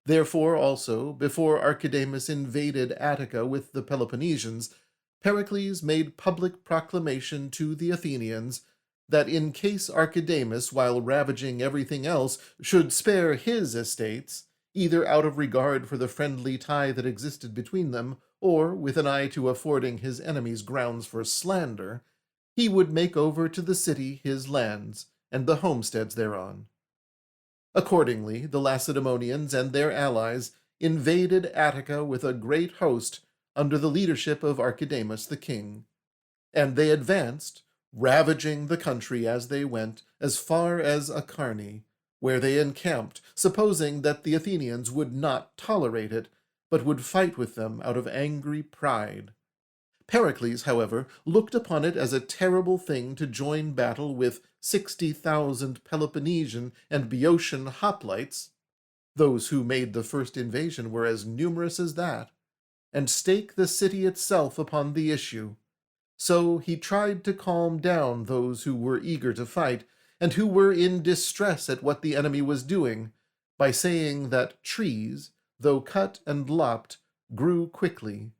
Therefore also, before Archidamus invaded Attica with the Peloponnesians, Pericles made public proclamation to the Athenians that in case Archidamus, while ravaging everything else, should spare his estates, either out of regard for the friendly tie that existed between them, or with an eye to affording his enemies grounds for slander, he would make over to the city his lands, and the homesteads thereon. Accordingly, the Lacedaemonians and their allies invaded Attica with a great host under the leadership of Archidamus the king, and they advanced, ravaging the country as they went, as far as Acharni, where they encamped, supposing that the Athenians would not tolerate it, but would fight with them out of angry pride. Pericles, however, looked upon it as a terrible thing to join battle with 60,000 Peloponnesian and Boeotian hoplites, those who made the first invasion were as numerous as that, and stake the city itself upon the issue. So he tried to calm down those who were eager to fight, and who were in distress at what the enemy was doing, by saying that trees, though cut and lopped, grew quickly.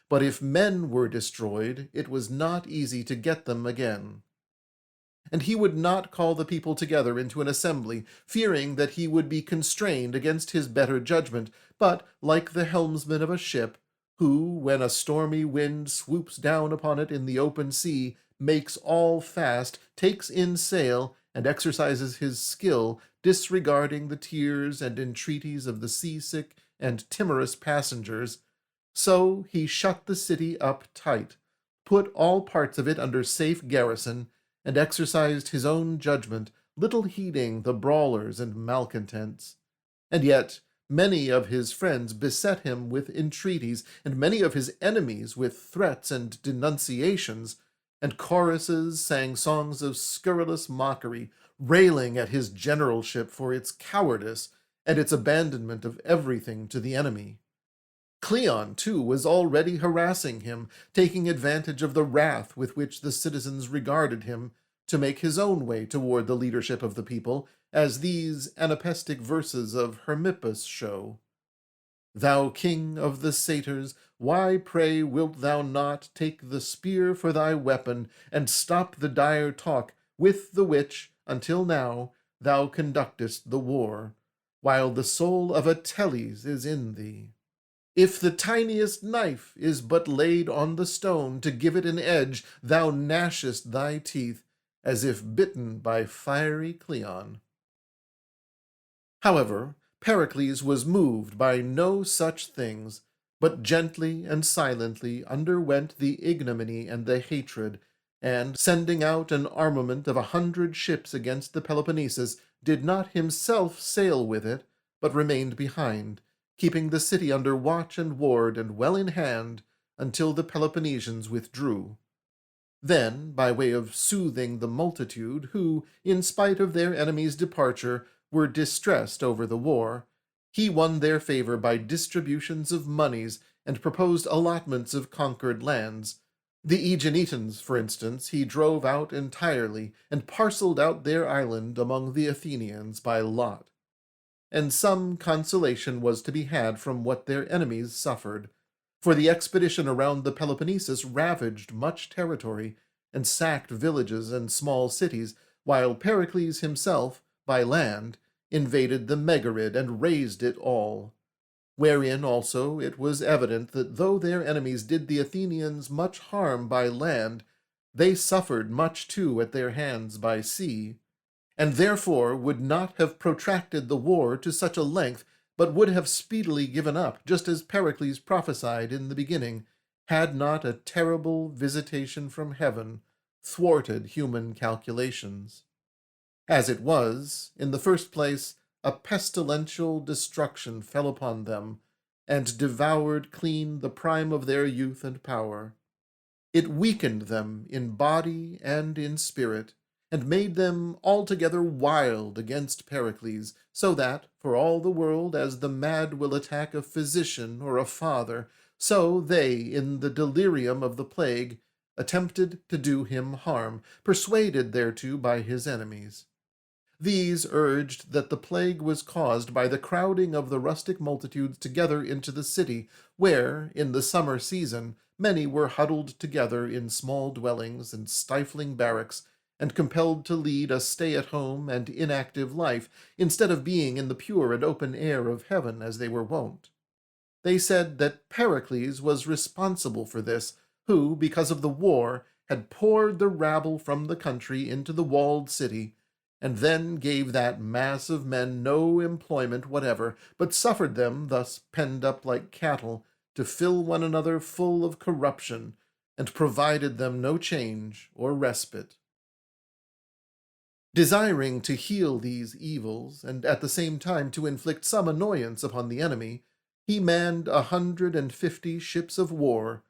But if men were destroyed, it was not easy to get them again. And he would not call the people together into an assembly, fearing that he would be constrained against his better judgment, but, like the helmsman of a ship, who, when a stormy wind swoops down upon it in the open sea, makes all fast, takes in sail, and exercises his skill, disregarding the tears and entreaties of the seasick and timorous passengers, so he shut the city up tight, put all parts of it under safe garrison, and exercised his own judgment, little heeding the brawlers and malcontents. And yet many of his friends beset him with entreaties, and many of his enemies with threats and denunciations, and choruses sang songs of scurrilous mockery, railing at his generalship for its cowardice and its abandonment of everything to the enemy. Cleon, too, was already harassing him, taking advantage of the wrath with which the citizens regarded him, to make his own way toward the leadership of the people, as these anapestic verses of Hermippus show. Thou king of the satyrs, why, pray, wilt thou not take the spear for thy weapon, and stop the dire talk with the which, until now, thou conductest the war, while the soul of Atelles is in thee? If the tiniest knife is but laid on the stone to give it an edge, thou gnashest thy teeth, as if bitten by fiery Cleon. However, Pericles was moved by no such things, but gently and silently underwent the ignominy and the hatred, and, sending out an armament of 100 ships against the Peloponnesus, did not himself sail with it, but remained behind, keeping the city under watch and ward and well in hand until the Peloponnesians withdrew. Then, by way of soothing the multitude, who, in spite of their enemies' departure, were distressed over the war, he won their favor by distributions of moneys and proposed allotments of conquered lands. The Aeginetans, for instance, he drove out entirely and parceled out their island among the Athenians by lot. And some consolation was to be had from what their enemies suffered, for the expedition around the Peloponnesus ravaged much territory and sacked villages and small cities, while Pericles himself, by land, invaded the Megarid and razed it all. Wherein also it was evident that though their enemies did the Athenians much harm by land, they suffered much too at their hands by sea, and therefore would not have protracted the war to such a length, but would have speedily given up, just as Pericles prophesied in the beginning, had not a terrible visitation from heaven thwarted human calculations. As it was, in the first place, a pestilential destruction fell upon them, and devoured clean the prime of their youth and power. It weakened them in body and in spirit, and made them altogether wild against Pericles, so that, for all the world as the mad will attack a physician or a father, so they, in the delirium of the plague, attempted to do him harm, persuaded thereto by his enemies. These urged that the plague was caused by the crowding of the rustic multitudes together into the city, where, in the summer season, many were huddled together in small dwellings and stifling barracks, and compelled to lead a stay-at-home and inactive life, instead of being in the pure and open air of heaven as they were wont. They said that Pericles was responsible for this, who, because of the war, had poured the rabble from the country into the walled city, and then gave that mass of men no employment whatever, but suffered them, thus penned up like cattle, to fill one another full of corruption, and provided them no change or respite. Desiring to heal these evils, and at the same time to inflict some annoyance upon the enemy, he manned 150 ships of war,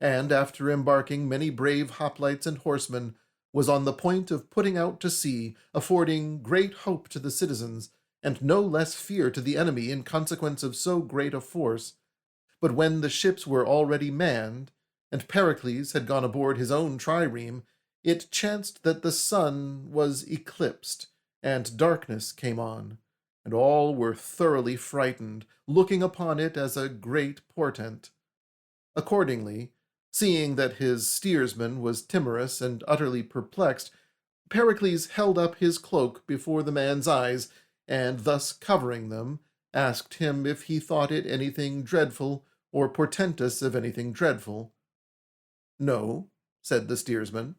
and, after embarking many brave hoplites and horsemen, was on the point of putting out to sea, affording great hope to the citizens, and no less fear to the enemy in consequence of so great a force. But when the ships were already manned, and Pericles had gone aboard his own trireme, it chanced that the sun was eclipsed, and darkness came on, and all were thoroughly frightened, looking upon it as a great portent. Accordingly, seeing that his steersman was timorous and utterly perplexed, Pericles held up his cloak before the man's eyes, and thus covering them, asked him if he thought it anything dreadful, or portentous of anything dreadful. "No," said the steersman.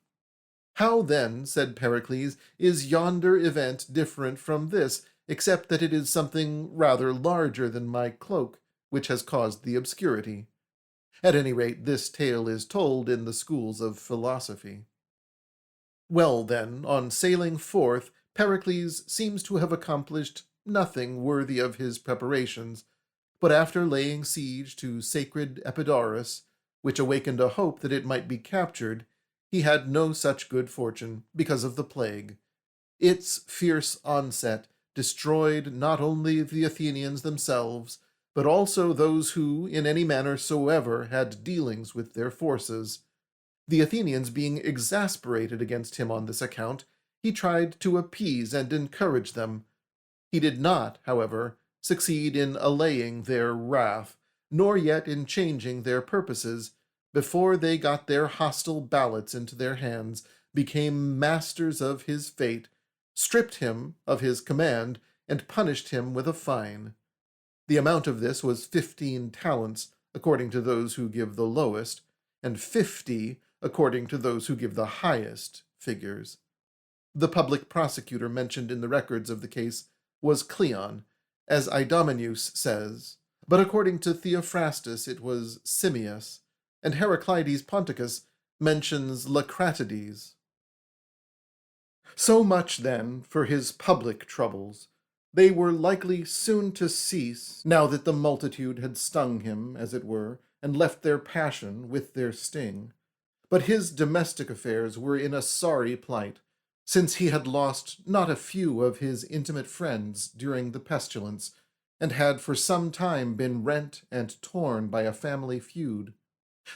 How then, said Pericles, is yonder event different from this, except that it is something rather larger than my cloak, which has caused the obscurity? At any rate, this tale is told in the schools of philosophy. Well, then, on sailing forth, Pericles seems to have accomplished nothing worthy of his preparations, but after laying siege to sacred Epidaurus, which awakened a hope that it might be captured, he had no such good fortune because of the plague. Its fierce onset destroyed not only the Athenians themselves, but also those who, in any manner soever, had dealings with their forces. The Athenians being exasperated against him on this account, he tried to appease and encourage them. He did not, however, succeed in allaying their wrath, nor yet in changing their purposes, before they got their hostile ballots into their hands, became masters of his fate, stripped him of his command, and punished him with a fine. The amount of this was 15 talents, according to those who give the lowest, and 50, according to those who give the highest, figures. The public prosecutor mentioned in the records of the case was Cleon, as Idomeneus says, but according to Theophrastus it was Simmias, and Heraclides Ponticus mentions Lacratides. So much, then, for his public troubles. They were likely soon to cease, now that the multitude had stung him, as it were, and left their passion with their sting. But his domestic affairs were in a sorry plight, since he had lost not a few of his intimate friends during the pestilence, and had for some time been rent and torn by a family feud.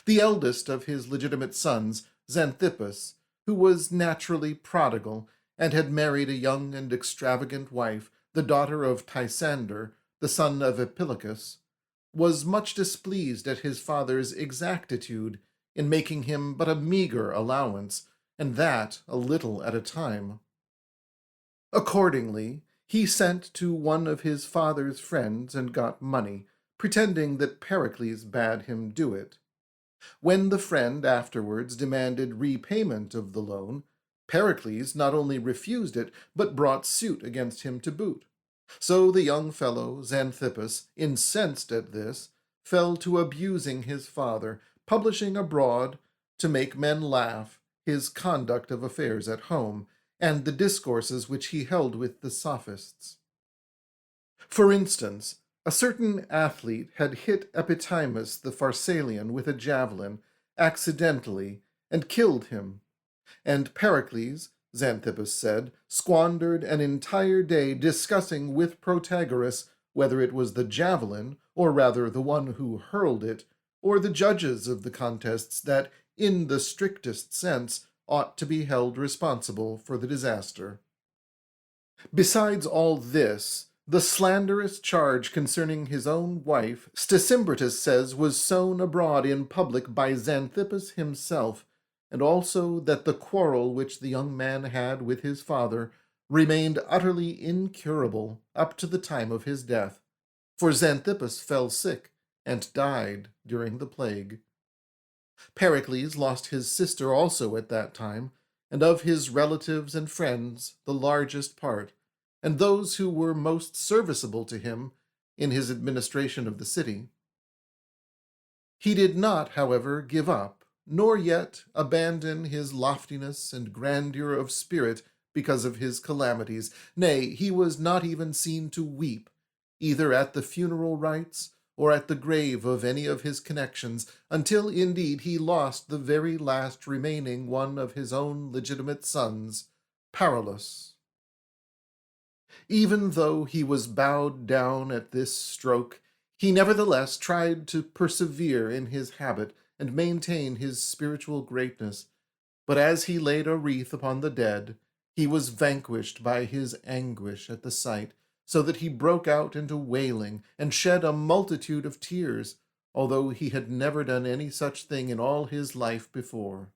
The eldest of his legitimate sons, Xanthippus, who was naturally prodigal, and had married a young and extravagant wife, the daughter of Tysander, the son of Epiclus, was much displeased at his father's exactitude in making him but a meagre allowance, and that a little at a time. Accordingly, he sent to one of his father's friends and got money, pretending that Pericles bade him do it. When the friend afterwards demanded repayment of the loan, Pericles not only refused it, but brought suit against him to boot. So the young fellow, Xanthippus, incensed at this, fell to abusing his father, publishing abroad, to make men laugh, his conduct of affairs at home, and the discourses which he held with the sophists. For instance, a certain athlete had hit Epitimus the Pharsalian with a javelin, accidentally, and killed him. And Pericles, Xanthippus said, squandered an entire day discussing with Protagoras whether it was the javelin, or rather the one who hurled it, or the judges of the contests that, in the strictest sense, ought to be held responsible for the disaster. Besides all this, the slanderous charge concerning his own wife, Stacymbratus says, was sown abroad in public by Xanthippus himself, and also that the quarrel which the young man had with his father remained utterly incurable up to the time of his death, for Xanthippus fell sick and died during the plague. Pericles lost his sister also at that time, and of his relatives and friends the largest part, and those who were most serviceable to him in his administration of the city. He did not, however, give up, nor yet abandon his loftiness and grandeur of spirit because of his calamities. Nay, he was not even seen to weep, either at the funeral rites or at the grave of any of his connections, until indeed he lost the very last remaining one of his own legitimate sons, Perillus. Even though he was bowed down at this stroke, he nevertheless tried to persevere in his habit and maintain his spiritual greatness. But as he laid a wreath upon the dead, he was vanquished by his anguish at the sight, so that he broke out into wailing and shed a multitude of tears, although he had never done any such thing in all his life before.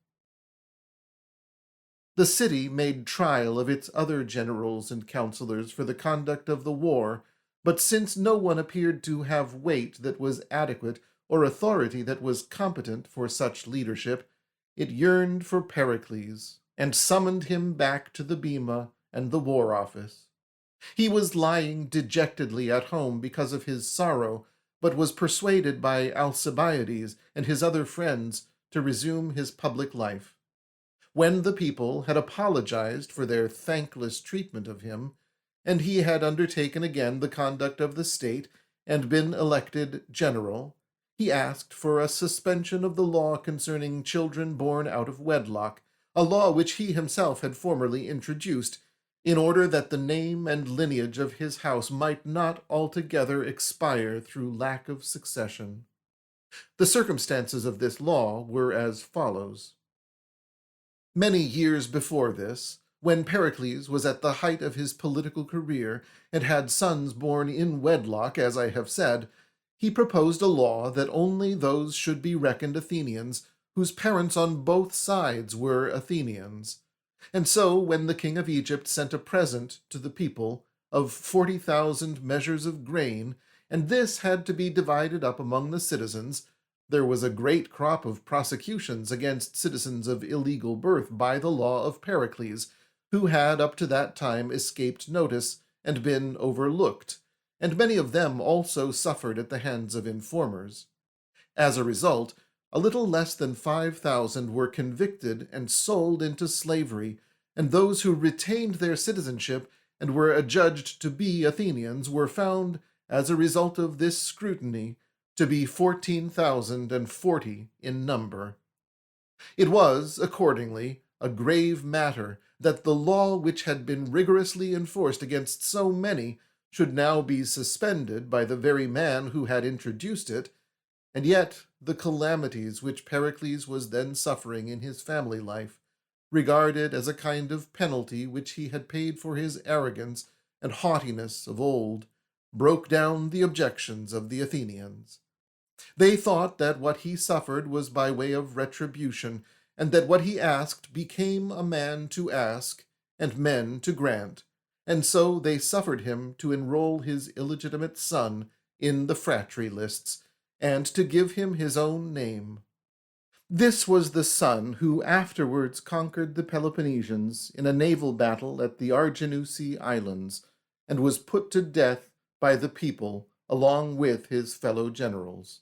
The city made trial of its other generals and councillors for the conduct of the war, but since no one appeared to have weight that was adequate or authority that was competent for such leadership, it yearned for Pericles, and summoned him back to the bema and the war office. He was lying dejectedly at home because of his sorrow, but was persuaded by Alcibiades and his other friends to resume his public life. When the people had apologized for their thankless treatment of him, and he had undertaken again the conduct of the state and been elected general, he asked for a suspension of the law concerning children born out of wedlock, a law which he himself had formerly introduced, in order that the name and lineage of his house might not altogether expire through lack of succession. The circumstances of this law were as follows. Many years before this, when Pericles was at the height of his political career and had sons born in wedlock, as I have said, he proposed a law that only those should be reckoned Athenians whose parents on both sides were Athenians. And so, when the king of Egypt sent a present to the people of 40,000 measures of grain, and this had to be divided up among the citizens, there was a great crop of prosecutions against citizens of illegal birth by the law of Pericles, who had up to that time escaped notice and been overlooked, and many of them also suffered at the hands of informers. As a result, a little less than 5,000 were convicted and sold into slavery, and those who retained their citizenship and were adjudged to be Athenians were found, as a result of this scrutiny, to be 14,040 in number. It was, accordingly, a grave matter that the law which had been rigorously enforced against so many should now be suspended by the very man who had introduced it, and yet the calamities which Pericles was then suffering in his family life, regarded as a kind of penalty which he had paid for his arrogance and haughtiness of old, broke down the objections of the Athenians. They thought that what he suffered was by way of retribution, and that what he asked became a man to ask, and men to grant, and so they suffered him to enroll his illegitimate son in the phratry lists, and to give him his own name. This was the son who afterwards conquered the Peloponnesians in a naval battle at the Arginusi Islands, and was put to death by the people along with his fellow generals.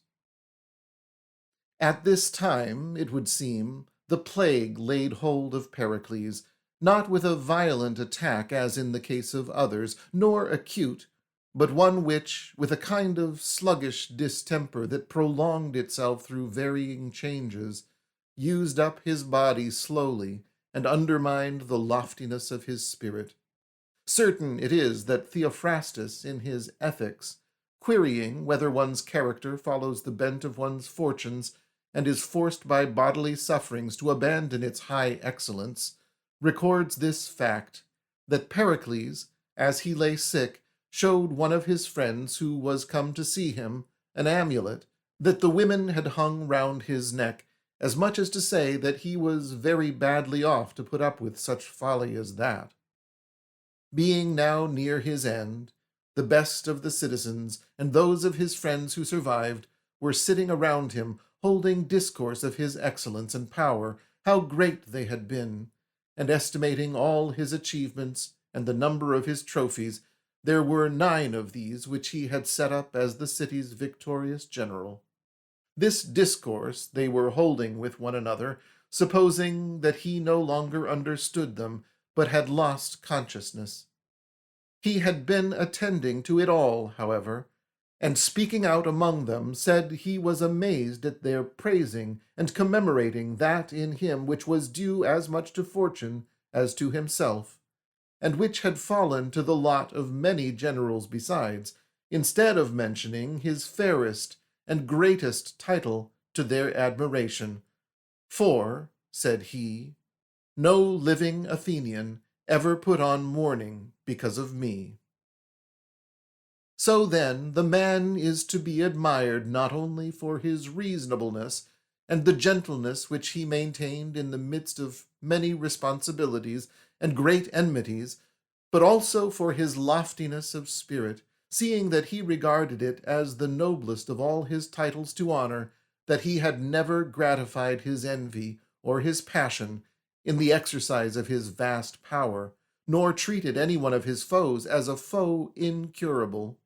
At this time, it would seem, the plague laid hold of Pericles, not with a violent attack as in the case of others, nor acute, but one which, with a kind of sluggish distemper that prolonged itself through varying changes, used up his body slowly and undermined the loftiness of his spirit. Certain it is that Theophrastus, in his Ethics, querying whether one's character follows the bent of one's fortunes and is forced by bodily sufferings to abandon its high excellence, records this fact, that Pericles, as he lay sick, showed one of his friends who was come to see him an amulet that the women had hung round his neck, as much as to say that he was very badly off to put up with such folly as that. Being now near his end, the best of the citizens and those of his friends who survived were sitting around him, holding discourse of his excellence and power, how great they had been, and estimating all his achievements and the number of his trophies. There were 9 of these which he had set up as the city's victorious general. This discourse they were holding with one another, supposing that he no longer understood them, but had lost consciousness. He had been attending to it all, however, and speaking out among them, said he was amazed at their praising and commemorating that in him which was due as much to fortune as to himself, and which had fallen to the lot of many generals besides, instead of mentioning his fairest and greatest title to their admiration. For, said he, no living Athenian ever put on mourning because of me. So then, the man is to be admired not only for his reasonableness and the gentleness which he maintained in the midst of many responsibilities and great enmities, but also for his loftiness of spirit, seeing that he regarded it as the noblest of all his titles to honor, that he had never gratified his envy or his passion in the exercise of his vast power, nor treated any one of his foes as a foe incurable.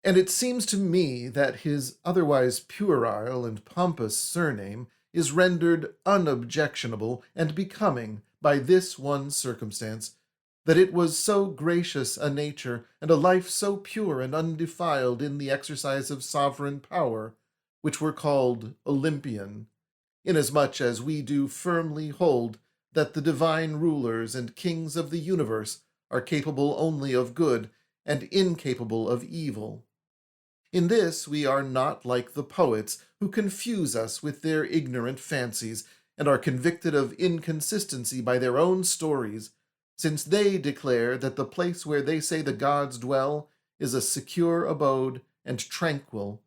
And it seems to me that his otherwise puerile and pompous surname is rendered unobjectionable and becoming by this one circumstance, that it was so gracious a nature and a life so pure and undefiled in the exercise of sovereign power, which were called Olympian, inasmuch as we do firmly hold that the divine rulers and kings of the universe are capable only of good and incapable of evil. In this we are not like the poets, who confuse us with their ignorant fancies, and are convicted of inconsistency by their own stories, since they declare that the place where they say the gods dwell is a secure abode and tranquil,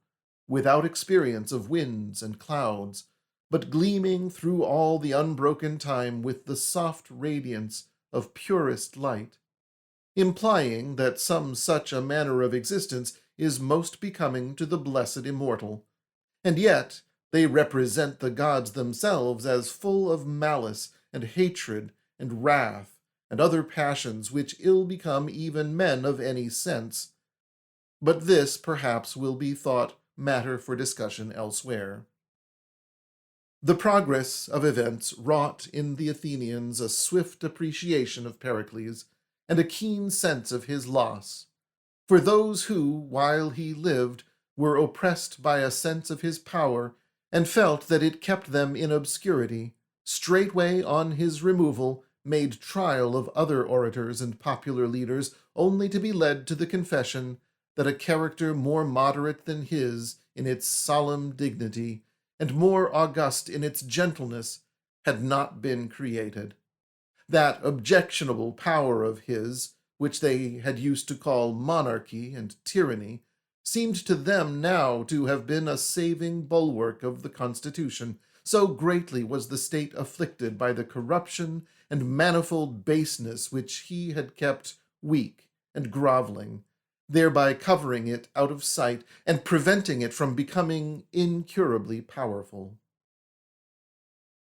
without experience of winds and clouds, but gleaming through all the unbroken time with the soft radiance of purest light, implying that some such a manner of existence is most becoming to the blessed immortal, and yet they represent the gods themselves as full of malice and hatred and wrath and other passions which ill become even men of any sense. But this, perhaps, will be thought matter for discussion elsewhere. The progress of events wrought in the Athenians a swift appreciation of Pericles and a keen sense of his loss. For those who, while he lived, were oppressed by a sense of his power and felt that it kept them in obscurity, straightway on his removal made trial of other orators and popular leaders, only to be led to the confession that a character more moderate than his in its solemn dignity and more august in its gentleness had not been created. That objectionable power of his, which they had used to call monarchy and tyranny, seemed to them now to have been a saving bulwark of the constitution, so greatly was the state afflicted by the corruption and manifold baseness which he had kept weak and groveling, thereby covering it out of sight and preventing it from becoming incurably powerful.